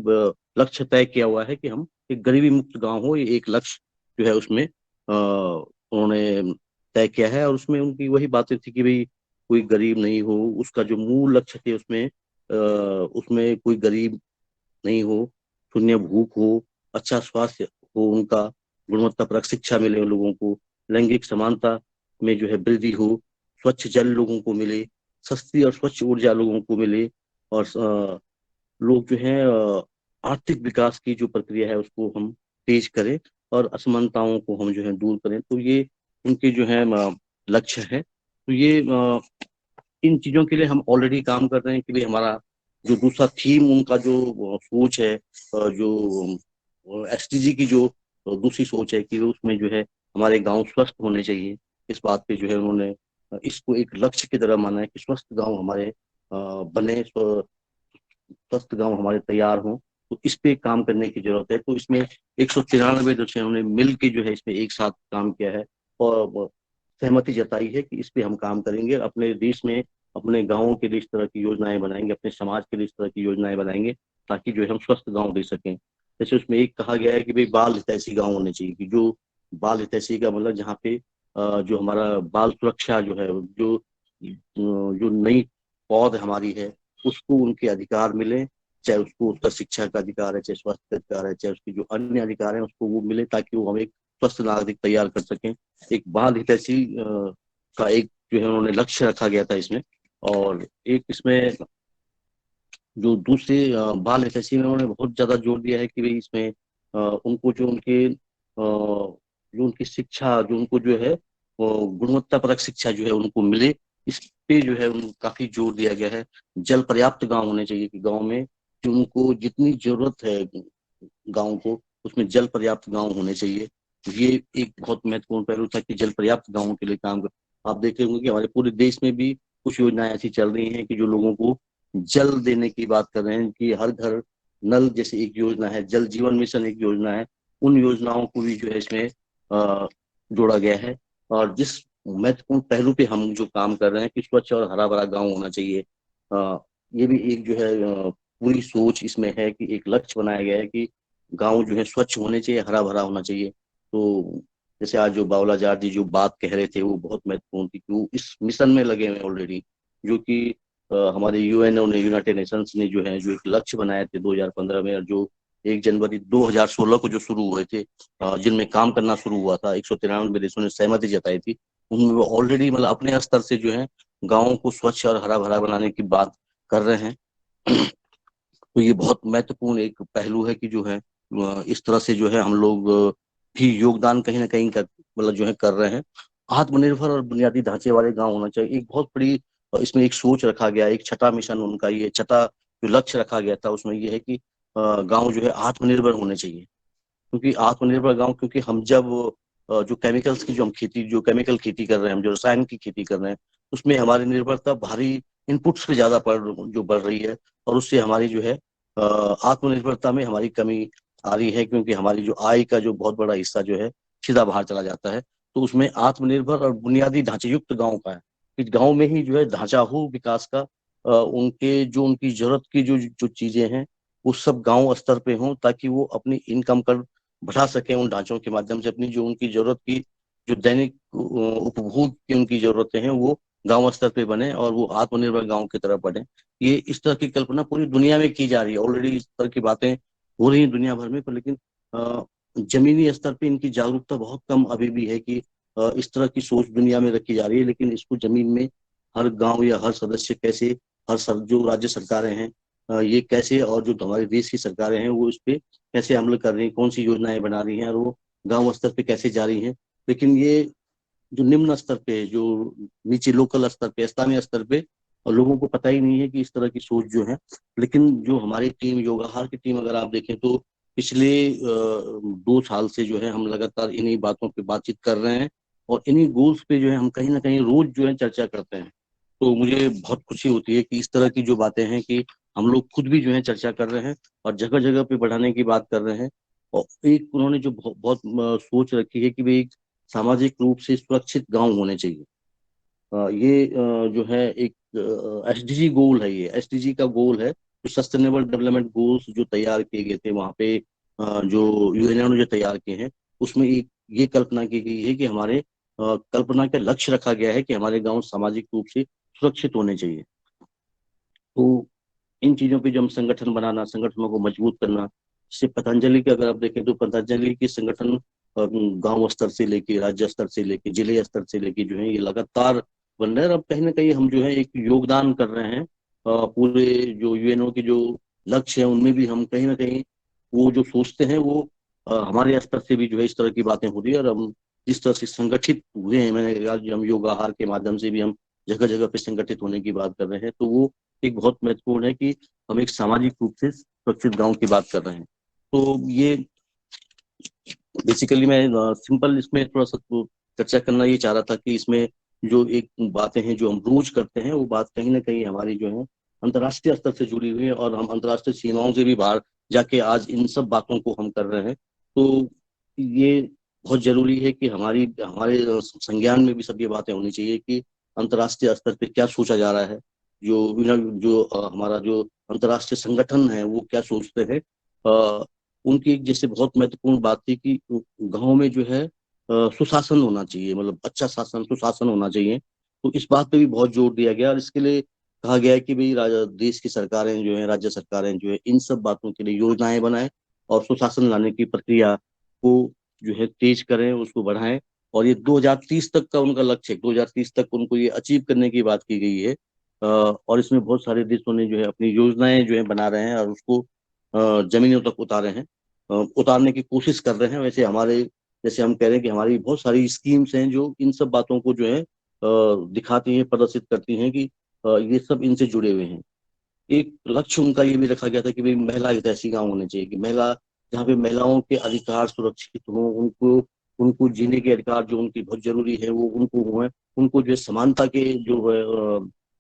लक्ष्य तय किया हुआ है कि हम एक गरीबी मुक्त गांव हो, ये एक लक्ष्य जो है उसमें उन्होंने तय किया है। और उसमें उनकी वही बातें थी कि भाई कोई गरीब नहीं हो, उसका जो मूल लक्ष्य थे उसमें उसमें कोई गरीब नहीं हो, शून्य भूख हो, अच्छा स्वास्थ्य हो, उनका गुणवत्तापरक शिक्षा मिले उन लोगों को, लैंगिक समानता में जो है वृद्धि हो, स्वच्छ जल लोगों को मिले, सस्ती और स्वच्छ ऊर्जा लोगों को मिले, और लोग जो है आर्थिक विकास की जो प्रक्रिया है उसको हम तेज करें और असमानताओं को हम जो है दूर करें। तो ये उनके जो है लक्ष्य है। तो ये इन चीजों के लिए हम ऑलरेडी काम कर रहे हैं कि भाई हमारा जो दूसरा थीम उनका जो सोच है, जो एसडीजी की जो दूसरी सोच है कि उसमें जो है हमारे गांव स्वस्थ होने चाहिए, इस बात पे जो है उन्होंने इसको एक लक्ष्य की तरह माना है कि स्वस्थ गांव हमारे बने, स्वस्थ गांव हमारे तैयार हों। तो इस पे काम करने की जरूरत है। तो इसमें 193 जो है उन्होंने मिल के जो है इसमें एक साथ काम किया है और सहमति जताई है कि इस पे हम काम करेंगे, अपने देश में अपने गाँवों के लिए इस तरह की योजनाएं बनाएंगे, अपने समाज के लिए इस तरह की योजनाएं बनाएंगे ताकि जो है हम स्वस्थ गाँव दे सकें। जैसे उसमें एक कहा गया है कि भाई बाल हितैषी गाँव होने चाहिए, कि जो बाल हितैषी का मतलब जहाँ पे जो हमारा बाल सुरक्षा जो है, जो नई पौध हमारी है उसको उनके अधिकार मिले, चाहे उसको उसका शिक्षा का अधिकार है, चाहे स्वास्थ्य का अधिकार है, चाहे उसके जो अन्य अधिकार है उसको वो मिले, ताकि वो हम एक स्वस्थ नागरिक तैयार कर सकें। एक बाल हितैषी का एक जो है उन्होंने लक्ष्य रखा गया था इसमें। और एक इसमें जो दूसरे बाल हितैषी में उन्होंने बहुत ज्यादा जोर दिया है कि भाई इसमें उनको जो उनके जो उनकी शिक्षा, जो उनको जो है गुणवत्तापरक शिक्षा जो है उनको मिले, इस पे जो है उनको काफी जोर दिया गया है। जल पर्याप्त गांव होने चाहिए कि गांव में जो उनको जितनी जरूरत है गांव को, उसमें जल पर्याप्त गांव होने चाहिए। ये एक बहुत महत्वपूर्ण पहलू था कि जल पर्याप्त गांवों के लिए काम कर। आप देख रहे होंगे कि हमारे पूरे देश में भी कुछ योजनाएं ऐसी चल रही हैं कि जो लोगों को जल देने की बात कर रहे हैं, कि हर घर नल जैसे एक योजना है, जल जीवन मिशन एक योजना है, उन योजनाओं को भी जो है इसमें जोड़ा गया है। और जिस महत्वपूर्ण पहलू पे हम जो काम कर रहे हैं कि स्वच्छ और हरा भरा गाँव होना चाहिए, ये भी एक जो है पूरी सोच इसमें है कि एक लक्ष्य बनाया गया है कि गांव जो है स्वच्छ होने चाहिए, हरा भरा होना चाहिए। तो जैसे आज जो बावला जाट जी जो बात कह रहे थे वो बहुत महत्वपूर्ण थी कि वो इस मिशन में लगे हुए ऑलरेडी, जो कि हमारे यूएन और यूनाइटेड नेशंस ने जो है जो एक लक्ष्य बनाए थे 2015 में, और जो 1 जनवरी 2016 को जो शुरू हुए थे, जिनमें काम करना शुरू हुआ था, 193 देशों ने सहमति जताई थी, उनमें वो ऑलरेडी मतलब अपने स्तर से जो है गाँवों को स्वच्छ और हरा भरा बनाने की बात कर रहे हैं। तो ये बहुत महत्वपूर्ण एक पहलू है कि जो है इस तरह से जो है हम लोग भी योगदान कहीं ना कहीं कर मतलब जो है कर रहे हैं। आत्मनिर्भर और बुनियादी ढांचे वाले गांव होना चाहिए, एक बहुत बड़ी इसमें एक सोच रखा गया, एक छठा मिशन उनका, ये छठा जो लक्ष्य रखा गया था उसमें ये है कि गांव जो है आत्मनिर्भर होने चाहिए। क्योंकि आत्मनिर्भर गांव, क्योंकि हम जब जो केमिकल्स की जो हम खेती, जो केमिकल खेती कर रहे हैं, हम जो रसायन की खेती कर रहे हैं, उसमें हमारी निर्भरता भारी इनपुट्स पे ज्यादा जो बढ़ रही है, और उससे हमारी जो है आत्मनिर्भरता में हमारी कमी आ रही है, क्योंकि हमारी जो आय का जो बहुत बड़ा हिस्सा जो है सीधा बाहर चला जाता है। तो उसमें आत्मनिर्भर और बुनियादी ढांचे युक्त गांव का है कि गांव में ही जो है ढांचा हो विकास का, उनके जो उनकी जरूरत की जो जो चीजें हैं वो सब गांव स्तर पे हों, ताकि वो अपनी इनकम कर बढ़ा सकें उन ढांचों के माध्यम से। अपनी जो उनकी जरूरत की जो दैनिक उपभोग की उनकी जरूरतें हैं वो गांव स्तर पे बने और वो आत्मनिर्भर गांव की तरफ बढ़े। ये इस तरह की कल्पना पूरी दुनिया में की जा रही है, ऑलरेडी इस तरह की बातें हो रही हैं दुनिया भर में, पर लेकिन जमीनी स्तर पे इनकी जागरूकता बहुत कम अभी भी है कि इस तरह की सोच दुनिया में रखी जा रही है। लेकिन इसको जमीन में हर गांव या हर सदस्य कैसे, जो राज्य सरकारें हैं ये कैसे, और जो हमारे देश की सरकारें हैं वो इस पे कैसे अमल कर रही हैं, कौन सी योजनाएं बना रही हैं और वो गांव स्तर पे कैसे जा रही हैं। लेकिन ये जो निम्न स्तर पे, जो नीचे लोकल स्तर पे, स्थानीय स्तर पे, और लोगों को पता ही नहीं है कि इस तरह की सोच जो है। लेकिन जो हमारी टीम, योगाहार की टीम, अगर आप देखें तो पिछले 2 साल से जो है हम लगातार इन्हीं बातों पे बातचीत कर रहे हैं और इन्हीं गोल्स पे जो है हम कहीं ना कहीं रोज जो है चर्चा करते हैं। तो मुझे बहुत खुशी होती है कि इस तरह की जो बातें हैं कि हम लोग खुद भी जो है चर्चा कर रहे हैं और जगह जगह पे बढ़ाने की बात कर रहे हैं। और एक उन्होंने जो बहुत सोच रखी है कि भाई सामाजिक रूप से सुरक्षित गांव होने चाहिए। ये जो है एक एसडीजी गोल है, ये एसडीजी का गोल है, जो सस्टेनेबल डेवलपमेंट गोल्स जो तैयार किए गए थे वहाँ पे, जो यूएनओ ने जो तैयार किए हैं उसमें एक ये कल्पना की गई है कि हमारे कल्पना का लक्ष्य रखा गया है कि हमारे गांव सामाजिक रूप से सुरक्षित होने चाहिए। तो इन चीजों पे जो हम संगठन बनाना, संगठनों को मजबूत करना, जैसे पतंजलि के अगर आप देखें तो पतंजलि के संगठन गांव स्तर से लेके राज्य स्तर से लेके जिले स्तर से लेके जो है ये लगातार बन रहे हैं। और अब कहीं ना कहीं हम जो है एक योगदान कर रहे हैं पूरे जो यूएनओ के जो लक्ष्य है उनमें भी हम कहीं ना कहीं वो जो सोचते हैं वो हमारे स्तर से भी जो है इस तरह की बातें हो रही है। और हम जिस तरह से संगठित हुए हैं, मैंने कहा कि हम योगाहार के माध्यम से भी हम जगह जगह पे संगठित होने की बात कर रहे हैं, तो वो एक बहुत महत्वपूर्ण है कि हम एक सामाजिक रूप से सुरक्षित गांव की बात कर रहे हैं। तो ये बेसिकली मैं सिंपल इसमें थोड़ा सा तो चर्चा करना ये चाह रहा था कि इसमें जो एक बातें हैं जो हम रोज करते हैं वो बात कहीं ना कहीं हमारी जो है अंतर्राष्ट्रीय स्तर से जुड़ी हुई है और हम अंतर्राष्ट्रीय सीमाओं से भी बाहर जाके आज इन सब बातों को हम कर रहे हैं। तो ये बहुत जरूरी है कि हमारे संज्ञान में भी सब ये बातें होनी चाहिए कि अंतर्राष्ट्रीय स्तर पे क्या सोचा जा रहा है, हमारा जो अंतर्राष्ट्रीय संगठन है वो क्या सोचते हैं। उनकी एक जैसे बहुत महत्वपूर्ण बात थी कि गांव में जो है सुशासन होना चाहिए, मतलब अच्छा शासन, सुशासन होना चाहिए। तो इस बात पे भी बहुत जोर दिया गया और इसके लिए कहा गया है कि भाई देश की सरकारें जो है, राज्य सरकारें जो है, इन सब बातों के लिए योजनाएं बनाएं और सुशासन लाने की प्रक्रिया को जो है तेज करें, उसको बढ़ाएं। और ये 2030 तक का उनका लक्ष्य है, 2030 तक उनको ये अचीव करने की बात की गई है। और इसमें बहुत सारे देशों ने जो है अपनी योजनाएं जो है बना रहे हैं और उसको जमीनों तक उतारे हैं, उतारने की कोशिश कर रहे हैं। वैसे हमारे, जैसे हम कह रहे हैं कि हमारी बहुत सारी स्कीम्स हैं जो इन सब बातों को जो है दिखाती हैं, प्रदर्शित करती हैं कि ये सब इनसे जुड़े हुए हैं। एक लक्ष्य उनका ये भी रखा गया था कि भाई महिला हितैषी गांव होने चाहिए, कि महिला, जहाँ पे महिलाओं के अधिकार सुरक्षित हों, उनको उनको जीने के अधिकार जो उनकी बहुत जरूरी है वो उनको हुए, उनको जो है समानता के जो है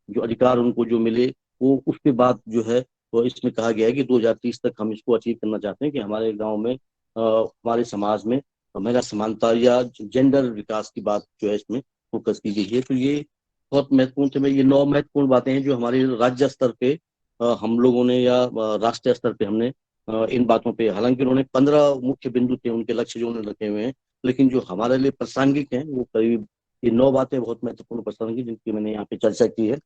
जो अधिकार उनको जो मिले, वो उसके बाद जो है वो इसमें कहा गया है कि 2030 तक हम इसको अचीव करना चाहते हैं कि हमारे गांव में, हमारे समाज में महिला समानता या जेंडर विकास की बात जो है इसमें फोकस की गई है। तो ये बहुत महत्वपूर्ण थे। ये 9 महत्वपूर्ण बातें हैं जो हमारे राज्य स्तर पे हम लोगों ने या राष्ट्रीय स्तर पे हमने इन बातों पे, हालांकि उन्होंने 15 मुख्य बिंदु थे उनके लक्ष्य जो उन्होंने रखे हुए हैं, लेकिन जो हमारे लिए प्रासंगिक हैं वो करीब ये 9 बातें बहुत महत्वपूर्ण प्रासंगिक जिनकी मैंने यहाँ पे चर्चा की है।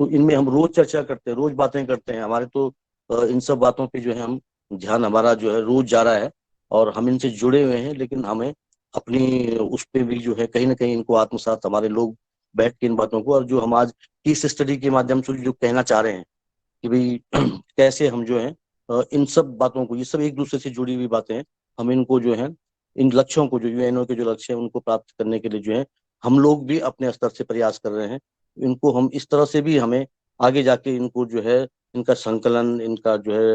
तो इनमें हम रोज चर्चा करते हैं, रोज बातें करते हैं। हमारे तो इन सब बातों पे जो है हम ध्यान हमारा जो है रोज जा रहा है और हम इनसे जुड़े हुए हैं। लेकिन हमें अपनी उस पे भी जो है कहीं ना कहीं इनको आत्मसात, हमारे लोग बैठ के इन बातों को, और जो हम आज केस स्टडी के माध्यम से जो कहना चाह रहे हैं कि भाई कैसे हम जो है इन सब बातों को, ये सब एक दूसरे से जुड़ी हुई बातें हैं, हम इनको जो है इन लक्ष्यों को, जो यूएनओ के जो लक्ष्य है उनको प्राप्त करने के लिए जो है हम लोग भी अपने स्तर से प्रयास कर रहे हैं। इनको हम इस तरह से भी हमें आगे जाके इनको जो है इनका संकलन, इनका जो है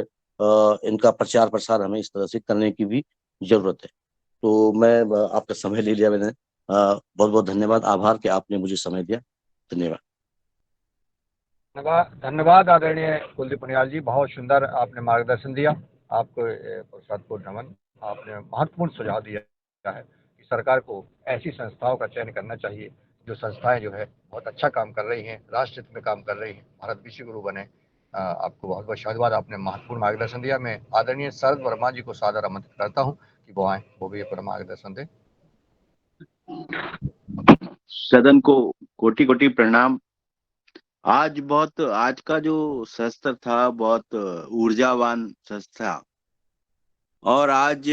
इनका प्रचार प्रसार हमें इस तरह से करने की भी जरूरत है। तो मैं आपका समय ले लिया मैंने, बहुत बहुत धन्यवाद, आभार कि आपने मुझे समय दिया। धन्यवाद। धन्यवाद आदरणीय कुलदीप पुनियाल जी, बहुत सुंदर आपने मार्गदर्शन दिया। आपको प्रसाद को नमन। आपने महत्वपूर्ण सुझाव दिया है कि सरकार को ऐसी संस्थाओं का चयन करना चाहिए जो संस्थाएं जो है बहुत अच्छा काम कर रही हैं, राष्ट्र हित में काम कर रही हैं, भारत विश्व गुरु बने। आपको बहुत बहुत शाबाश, आपने महत्वपूर्ण मार्गदर्शन दिया। मैं आदरणीय शरद वर्मा जी को सादर आमंत्रित करता हूँ कि वो आए, वो भी अपना मार्गदर्शन दें। सदन को कोटि कोटि प्रणाम। आज का जो सत्र था बहुत ऊर्जावान सत्र था, और आज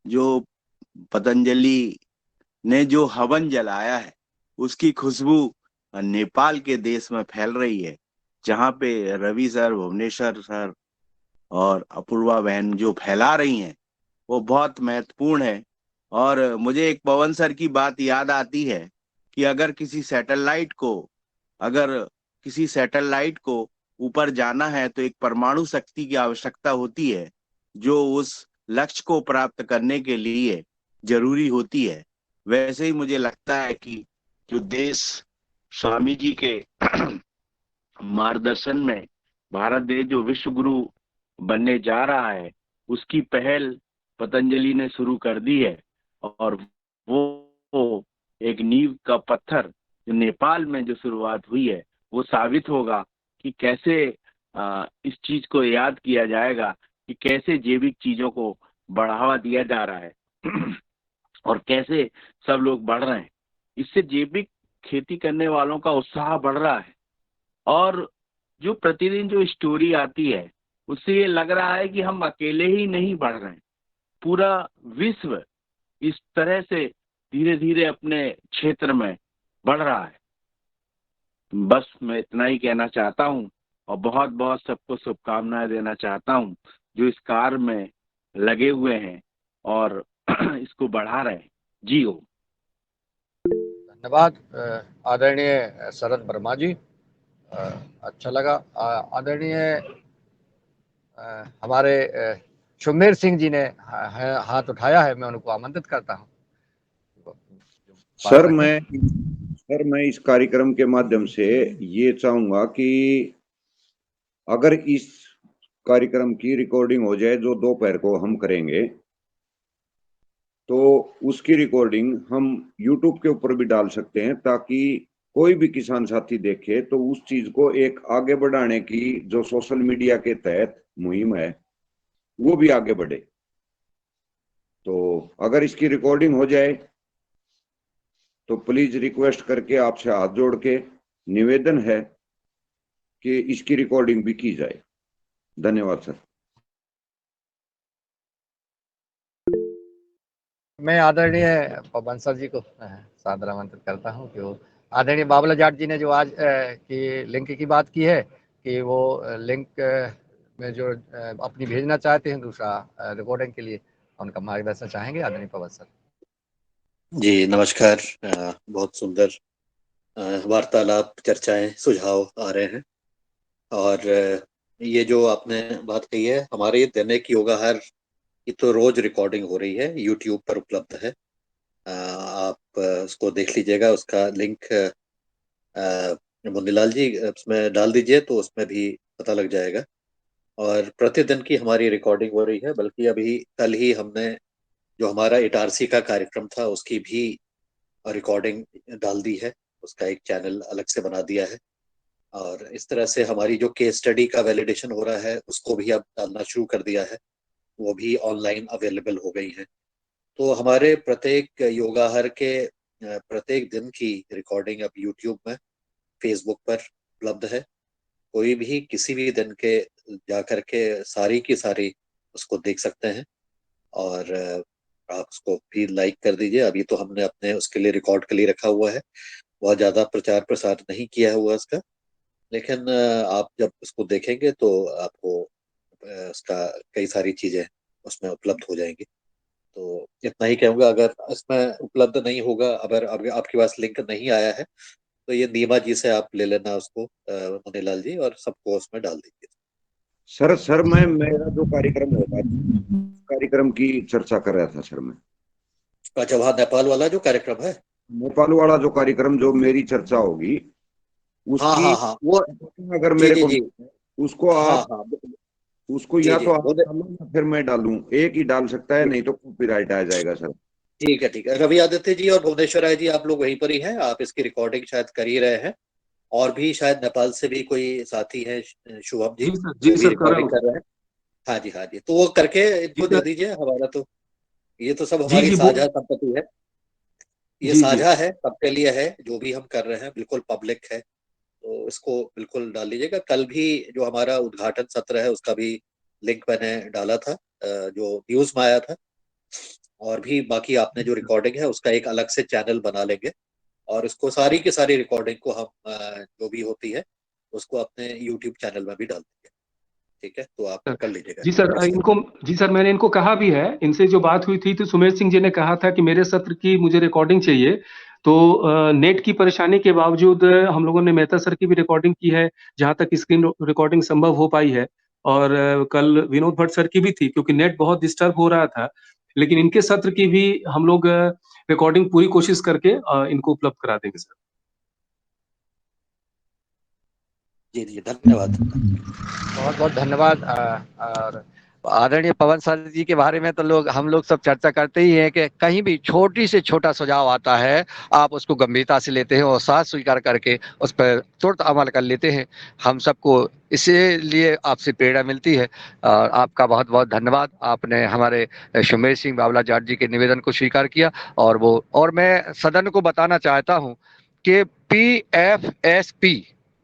जो पतंजलि ने जो हवन जलाया है उसकी खुशबू नेपाल के देश में फैल रही है, जहाँ पे रवि सर, भुवनेश्वर सर और अपूर्वा बहन जो फैला रही हैं वो बहुत महत्वपूर्ण है। और मुझे एक पवन सर की बात याद आती है कि अगर किसी सैटेलाइट को ऊपर जाना है तो एक परमाणु शक्ति की आवश्यकता होती है, जो उस लक्ष्य को प्राप्त करने के लिए जरूरी होती है। वैसे ही मुझे लगता है कि जो देश स्वामी जी के मार्गदर्शन में भारत देश जो विश्व गुरु बनने जा रहा है, उसकी पहल पतंजलि ने शुरू कर दी है, और वो एक नींव का पत्थर जो नेपाल में जो शुरुआत हुई है वो साबित होगा कि कैसे इस चीज को याद किया जाएगा कि कैसे जैविक चीजों को बढ़ावा दिया जा रहा है और कैसे सब लोग बढ़ रहे हैं। इससे जैविक खेती करने वालों का उत्साह बढ़ रहा है, और जो प्रतिदिन जो स्टोरी आती है उससे ये लग रहा है कि हम अकेले ही नहीं बढ़ रहे हैं, पूरा विश्व इस तरह से धीरे धीरे अपने क्षेत्र में बढ़ रहा है। बस मैं इतना ही कहना चाहता हूँ और बहुत बहुत सबको शुभकामनाएं देना चाहता हूँ जो इस कार्य में लगे हुए हैं और इसको बढ़ा रहे हैं। जी हो। धन्यवाद आदरणीय शरद वर्मा जी, अच्छा लगा। आदरणीय हमारे सुमेर सिंह जी ने हाथ उठाया है, मैं उनको आमंत्रित करता हूँ। सर मैं इस कार्यक्रम के माध्यम से ये चाहूंगा कि अगर इस कार्यक्रम की रिकॉर्डिंग हो जाए जो दोपहर को हम करेंगे, तो उसकी रिकॉर्डिंग हम YouTube के ऊपर भी डाल सकते हैं, ताकि कोई भी किसान साथी देखे तो उस चीज को एक आगे बढ़ाने की जो सोशल मीडिया के तहत मुहिम है वो भी आगे बढ़े। तो अगर इसकी रिकॉर्डिंग हो जाए तो प्लीज रिक्वेस्ट करके आपसे हाथ जोड़ के निवेदन है कि इसकी रिकॉर्डिंग भी की जाए। धन्यवाद सर। मैं आदरणीय पवन सर जी को सादर आमंत्रित करता हूं कि वो आदरणीय बाबला जाट जी ने जो आज की लिंक की बात की है कि वो लिंक में जो अपनी भेजना चाहते हैं दूसरा रिकॉर्डिंग के लिए, उनका मार्गदर्शन चाहेंगे आदरणीय पवन सर। जी नमस्कार। बहुत सुंदर वार्तालाप, चर्चाएं, सुझाव आ रहे हैं, और ये जो आपने बात कही है, हमारे दैनिक योगाहार की तो रोज रिकॉर्डिंग हो रही है, YouTube पर उपलब्ध है। आप उसको देख लीजिएगा। उसका लिंक मुन्नीलाल जी उसमें डाल दीजिए तो उसमें भी पता लग जाएगा। और प्रतिदिन की हमारी रिकॉर्डिंग हो रही है, बल्कि अभी कल ही हमने जो हमारा इटारसी का कार्यक्रम था उसकी भी रिकॉर्डिंग डाल दी है, उसका एक चैनल अलग से बना दिया है। और इस तरह से हमारी जो केस स्टडी का वैलिडेशन हो रहा है उसको भी अब डालना शुरू कर दिया है, वो भी ऑनलाइन अवेलेबल हो गई है। तो हमारे प्रत्येक योगाहार के प्रत्येक दिन की रिकॉर्डिंग अब YouTube में, फेसबुक पर उपलब्ध है। कोई भी किसी भी दिन के जाकर के सारी की सारी उसको देख सकते हैं, और आप उसको भी लाइक कर दीजिए। अभी तो हमने अपने उसके लिए रिकॉर्ड के लिए रखा हुआ है, बहुत ज्यादा प्रचार प्रसार नहीं किया हुआ इसका, लेकिन आप जब उसको देखेंगे तो आपको उसका कई सारी चीजें उसमें उपलब्ध हो जाएंगी। तो इतना ही कहूंगा। अगर इसमें उपलब्ध नहीं होगा, अगर आपके पास लिंक नहीं आया है तो ये नीमा जी से आप ले लेना उसको, मुनीलाल जी, और सबको उसमें डाल दीजिए। सर मेरा जो कार्यक्रम होगा, कार्यक्रम की चर्चा कर रहा था सर मैं। अच्छा, वहाँ नेपाल वाला जो कार्यक्रम है, नेपाल वाला जो कार्यक्रम, जो मेरी चर्चा होगी उसकी हाँ हाँ वो अगर जी मेरे जी को जी उसको हाँ आप हाँ उसको जी या जी तो आप डालो या फिर मैं डालूं, एक ही डाल सकता है, नहीं तो कॉपीराइट आ जाएगा सर। ठीक है रवि आदित्य जी और भुवनेश्वर राय जी, आप लोग वहीं पर ही हैं, आप इसकी रिकॉर्डिंग शायद कर ही रहे हैं। और भी शायद नेपाल से भी कोई साथी है, शुभम जी, जी वो भी सर कर रहा रिकॉर्डिंग हूँ। कर रहे हैं। हाँ जी, तो वो करके जी इनको दे सर। दीजिए। हमारा तो ये तो सब जी हमारी जी वो साझा संपत्ति है, ये जी जी साझा है, सबके लिए है, जो भी हम कर रहे हैं बिल्कुल पब्लिक है। तो इसको बिल्कुल डाल लीजिएगा। कल भी जो हमारा उद्घाटन सत्र है उसका भी लिंक मैंने डाला था, जो न्यूज में आया था। और भी बाकी आपने जो रिकॉर्डिंग है उसका एक अलग से चैनल बना लेंगे, और उसको सारी की सारी रिकॉर्डिंग को हम जो भी होती है उसको अपने यूट्यूब चैनल में भी डाल देंगे। ठीक है, तो आप सर। कर लीजिएगा जी सर, इसको। इनको जी सर मैंने इनको कहा भी है, इनसे जो बात हुई थी तो सुमेर सिंह जी ने कहा था कि मेरे सत्र की मुझे रिकॉर्डिंग चाहिए। तो नेट की परेशानी के बावजूद हम लोगों ने मेहता सर की भी रिकॉर्डिंग की है, जहां तक स्क्रीन रिकॉर्डिंग संभव हो पाई है। और कल विनोद भट्ट सर की भी थी, क्योंकि नेट बहुत डिस्टर्ब हो रहा था। लेकिन इनके सत्र की भी हम लोग रिकॉर्डिंग पूरी कोशिश करके इनको उपलब्ध करा देंगे सर। जी जी धन्यवाद। बहुत बहुत धन्यवाद। और आदरणीय पवन सर जी के बारे में तो हम लोग सब चर्चा करते ही हैं कि कहीं भी छोटी से छोटा सुझाव आता है, आप उसको गंभीरता से लेते हैं और साथ स्वीकार करके उस पर तुरंत अमल कर लेते हैं। हम सबको इसीलिए आपसे प्रेरणा मिलती है। और आपका बहुत बहुत धन्यवाद। आपने हमारे सुमेर सिंह बावला जाट जी के निवेदन को स्वीकार किया। और मैं सदन को बताना चाहता हूँ कि PFSP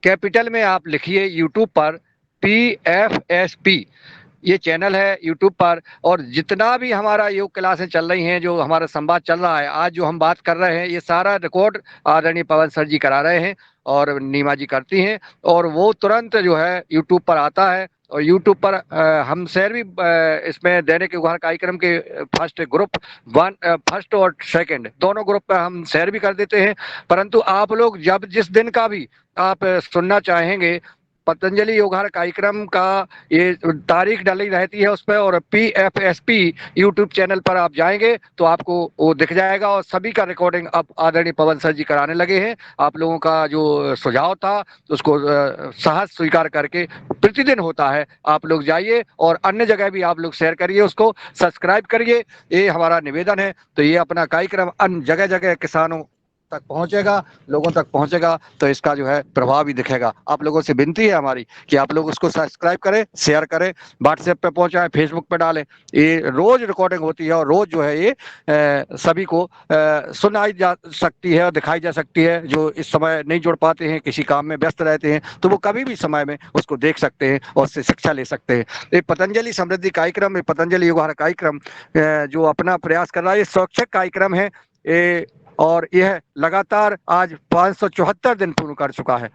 कैपिटल में आप लिखिए यूट्यूब पर, PFSP ये चैनल है यूट्यूब पर। और जितना भी हमारा योग क्लासें चल रही हैं, जो हमारा संवाद चल रहा है, आज जो हम बात कर रहे हैं, ये सारा रिकॉर्ड आदरणीय पवन सर जी करा रहे हैं और नीमा जी करती हैं, और वो तुरंत जो है यूट्यूब पर आता है। और यूट्यूब पर हम शेयर भी इसमें दैनिक व्यवहार कार्यक्रम के फर्स्ट और सेकंड दोनों ग्रुप पर हम शेयर भी कर देते हैं। परंतु आप लोग जब जिस दिन का भी आप सुनना चाहेंगे, पतंजलि योगाहार कार्यक्रम का ये तारीख डाली रहती है उस पर, और PFSP यूट्यूब चैनल पर आप जाएंगे तो आपको वो दिख जाएगा। और सभी का रिकॉर्डिंग अब आदरणीय पवन सर जी कराने लगे हैं। आप लोगों का जो सुझाव था उसको सहज स्वीकार करके प्रतिदिन होता है। आप लोग जाइए और अन्य जगह भी आप लोग शेयर करिए, उसको सब्सक्राइब करिए, ये हमारा निवेदन है। तो ये अपना कार्यक्रम अन्य जगह जगह किसानों तक पहुंचेगा, लोगों तक पहुंचेगा, तो इसका जो है प्रभाव भी दिखेगा। आप लोगों से विनती है हमारी कि आप लोग उसको सब्सक्राइब करें, शेयर करें, व्हाट्सएप पे पहुंचाएं, फेसबुक पे डालें। ये रोज रिकॉर्डिंग होती है और रोज जो है ये सभी को सुनाई जा सकती है और दिखाई जा सकती है। जो इस समय नहीं जुड़ पाते हैं, किसी काम में व्यस्त रहते हैं, तो वो कभी भी समय में उसको देख सकते हैं और उससे शिक्षा ले सकते हैं। ये पतंजलि समृद्धि कार्यक्रम, पतंजलि योगाहार कार्यक्रम जो अपना प्रयास कर रहा है, ये स्वैच्छिक कार्यक्रम है ये, और यह लगातार आज 574 दिन पूर्ण कर चुका है।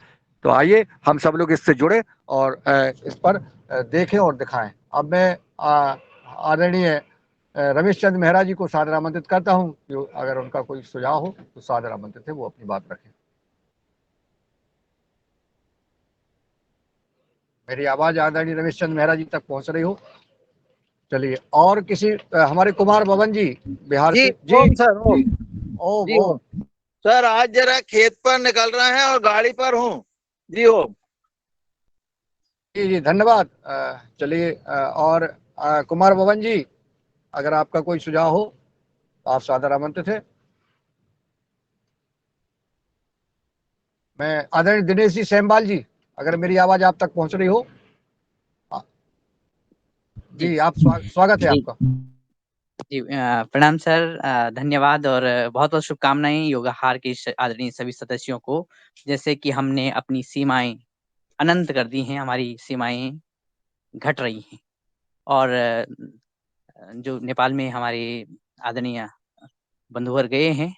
तो आइए हम सब लोग इससे जुड़े और इस पर देखें और दिखाएं। अब मैं आदरणीय रमेश चंद्र मेहरा जी को सादर आमंत्रित करता हूं, जो अगर उनका कोई सुझाव हो तो सादर आमंत्रित है, वो अपनी बात रखें। मेरी आवाज आदरणीय रमेश चंद्र मेहरा जी तक पहुंच रही हो? चलिए, और किसी हमारे कुमार भवन जी बिहार जी से ओम सर, ओम ओम जी ओम। ओम सर, आज जरा खेत पर निकल रहे हैं और गाड़ी पर हूँ जी। ओम जी जी धन्यवाद। चलिए, और कुमार भवन जी, अगर आपका कोई सुझाव हो तो आप सादर आमंत्रित है। मैं आदरणीय दिनेश जी सेमवाल जी, अगर मेरी आवाज आप तक पहुंच रही हो। जी आप स्वागत है जी आपका। जी प्रणाम सर, धन्यवाद और बहुत बहुत शुभकामनाएं योगाहार के आदरणीय सभी सदस्यों को। जैसे कि हमने अपनी सीमाएं अनंत कर दी हैं, हमारी सीमाएं घट रही हैं, और जो नेपाल में हमारे आदरणीय बंधुवर गए हैं,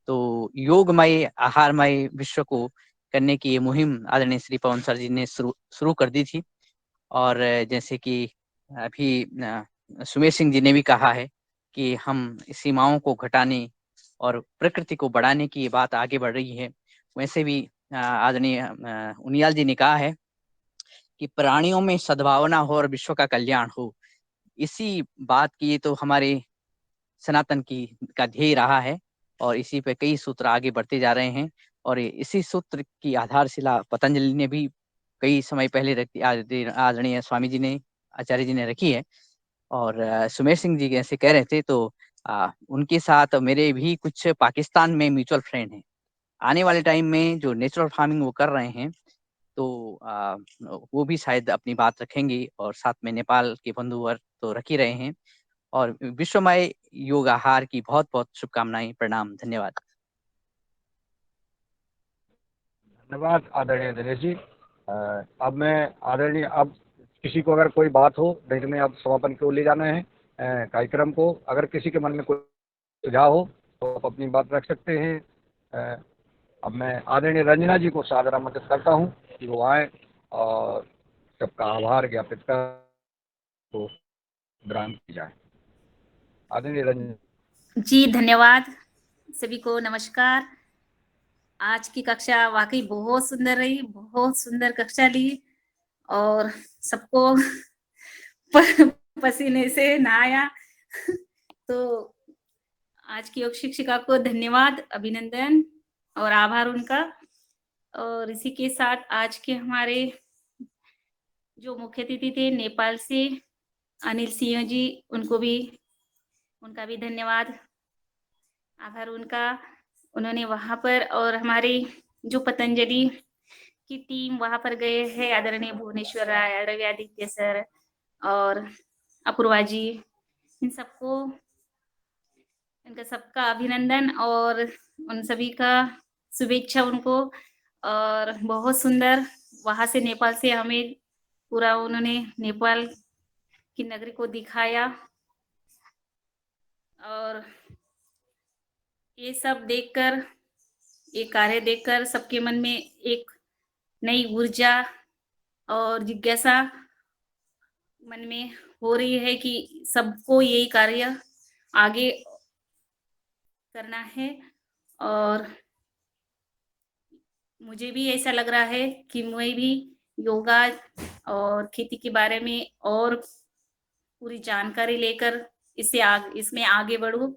तो योगमय आहारमय विश्व को करने की ये मुहिम आदरणीय श्री पवन सर जी ने शुरू कर दी थी। और जैसे कि अभी सुमेर सिंह जी ने भी कहा है कि हम सीमाओं को घटाने और प्रकृति को बढ़ाने की ये बात आगे बढ़ रही है। वैसे भी आदरणीय उनियाल जी ने कहा है कि प्राणियों में सद्भावना हो और विश्व का कल्याण हो। इसी बात की तो हमारे सनातन का ध्येय रहा है, और इसी पे कई सूत्र आगे बढ़ते जा रहे हैं। और इसी सूत्र की आधारशिला पतंजलि ने भी कई समय पहले आदरणीय स्वामी जी ने, आचार्य जी ने रखी है। और सुमेर सिंह जी जैसे कह रहे थे, तो उनके साथ मेरे भी कुछ पाकिस्तान में म्यूचुअल फ्रेंड हैं। आने वाले टाइम में जो नेचुरल फार्मिंग वो कर रहे हैं, तो वो भी शायद अपनी बात रखेंगे। और साथ में नेपाल के बंधुवर तो रख ही रहे हैं। और विश्वमय योग आहार की बहुत बहुत शुभकामनाएं, प्रणाम, धन्यवाद। धन्यवाद आदरणीय दिनेश जी। अब मैं आदरणीय, अब किसी को अगर कोई बात हो, नहीं तो मैं अब समापन को ले जाना है कार्यक्रम को। अगर किसी के मन में कोई सुझाव हो तो आप अपनी बात रख सकते हैं। अब मैं आदरणीय रंजना जी को सादर आमंत्रित करता हूँ कि वो आए और सबका आभार ज्ञापित कर तो विराम की जाए। आदरणीय रंजना जी, धन्यवाद। सभी को नमस्कार। आज की कक्षा वाकई बहुत सुंदर रही, बहुत सुंदर कक्षा ली और सबको पसीने से नहाया। तो आज की योग शिक्षिका को धन्यवाद, अभिनंदन और आभार उनका। और इसी के साथ आज के हमारे जो मुख्य अतिथि थे नेपाल से अनिल सिंह जी, उनका भी धन्यवाद, आभार उनका। उन्होंने वहां पर, और हमारी जो पतंजलि की टीम वहां पर गए हैं, आदरणीय भुवनेश्वर राय, रवि आदित्य सर और अपूर्वा जी, इन सबको, इनका सबका अभिनंदन और उन सभी का शुभेच्छा उनको। और बहुत सुंदर वहां से, नेपाल से हमें पूरा उन्होंने नेपाल की नगरी को दिखाया। और ये सब देखकर, ये कार्य देखकर सबके मन में एक नई ऊर्जा और जिज्ञासा मन में हो रही है कि सबको यही कार्य आगे करना है। और मुझे भी ऐसा लग रहा है कि मैं भी योगा और खेती के बारे में और पूरी जानकारी लेकर इसमें आगे बढ़ूं।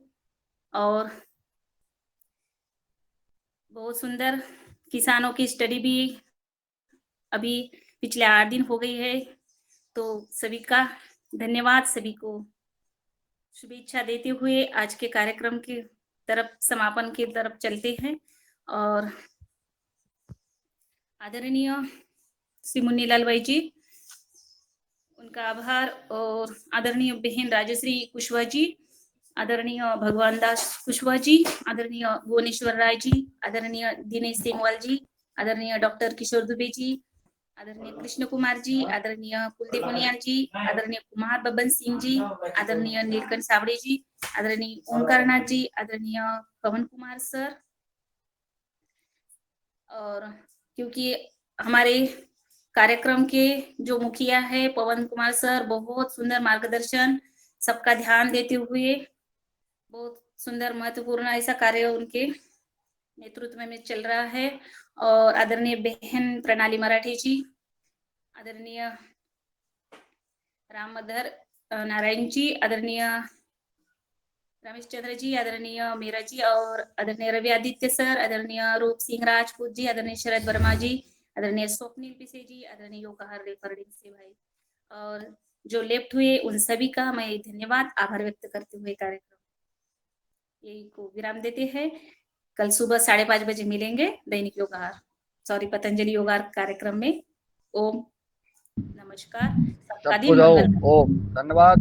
और बहुत सुंदर किसानों की स्टडी भी अभी पिछले 8 दिन हो गई है। तो सभी का धन्यवाद, सभी को शुभेच्छा देते हुए आज के कार्यक्रम की तरफ, समापन की तरफ चलते हैं। और आदरणीय श्री मुन्नीलाल भाई जी, उनका आभार। और आदरणीय बहन राजश्री कुशवाहा जी, आदरणीय भगवान दास कुशवाहा जी, आदरणीय भुवनेश्वर राय जी, आदरणीय दिनेश सेमवाल जी, आदरणीय डॉक्टर किशोर दुबे जी, आदरणीय कृष्ण कुमार जी, आदरणीय कुलदीप मुनियाल जी, आदरणीय कुमार बबन सिंह जी, आदरणीय नीलकंठ सावड़े जी, आदरणीय ओमकार नाथ जी, आदरणीय पवन कुमार सर। और क्योंकि हमारे कार्यक्रम के जो मुखिया है पवन कुमार सर, बहुत सुंदर मार्गदर्शन, सबका ध्यान देते हुए बहुत सुंदर महत्वपूर्ण ऐसा कार्य उनके नेतृत्व में चल रहा है। और आदरणीय बहन प्रणाली मराठी जी, आदरणीय रामधर नारायण जी, आदरणीय रमेश चंद्र जी, आदरणीय मीरा जी, और आदरणीय रवि आदित्य सर, आदरणीय रूप सिंह राजपूत जी, आदरणीय शरद वर्मा जी, आदरणीय स्वप्निल पिसे जी, आदरणीय योगाहार रेफरडिंग से भाई, और जो लेफ्ट हुए उन सभी का मैं धन्यवाद, आभार व्यक्त करते हुए कार्यक्रम यही को विराम देते हैं। कल सुबह 5:30 बजे मिलेंगे दैनिक योगाहार, पतंजलि योगाहार कार्यक्रम में। ओम नमस्कार, सबका दिन मंगल। ओम धन्यवाद।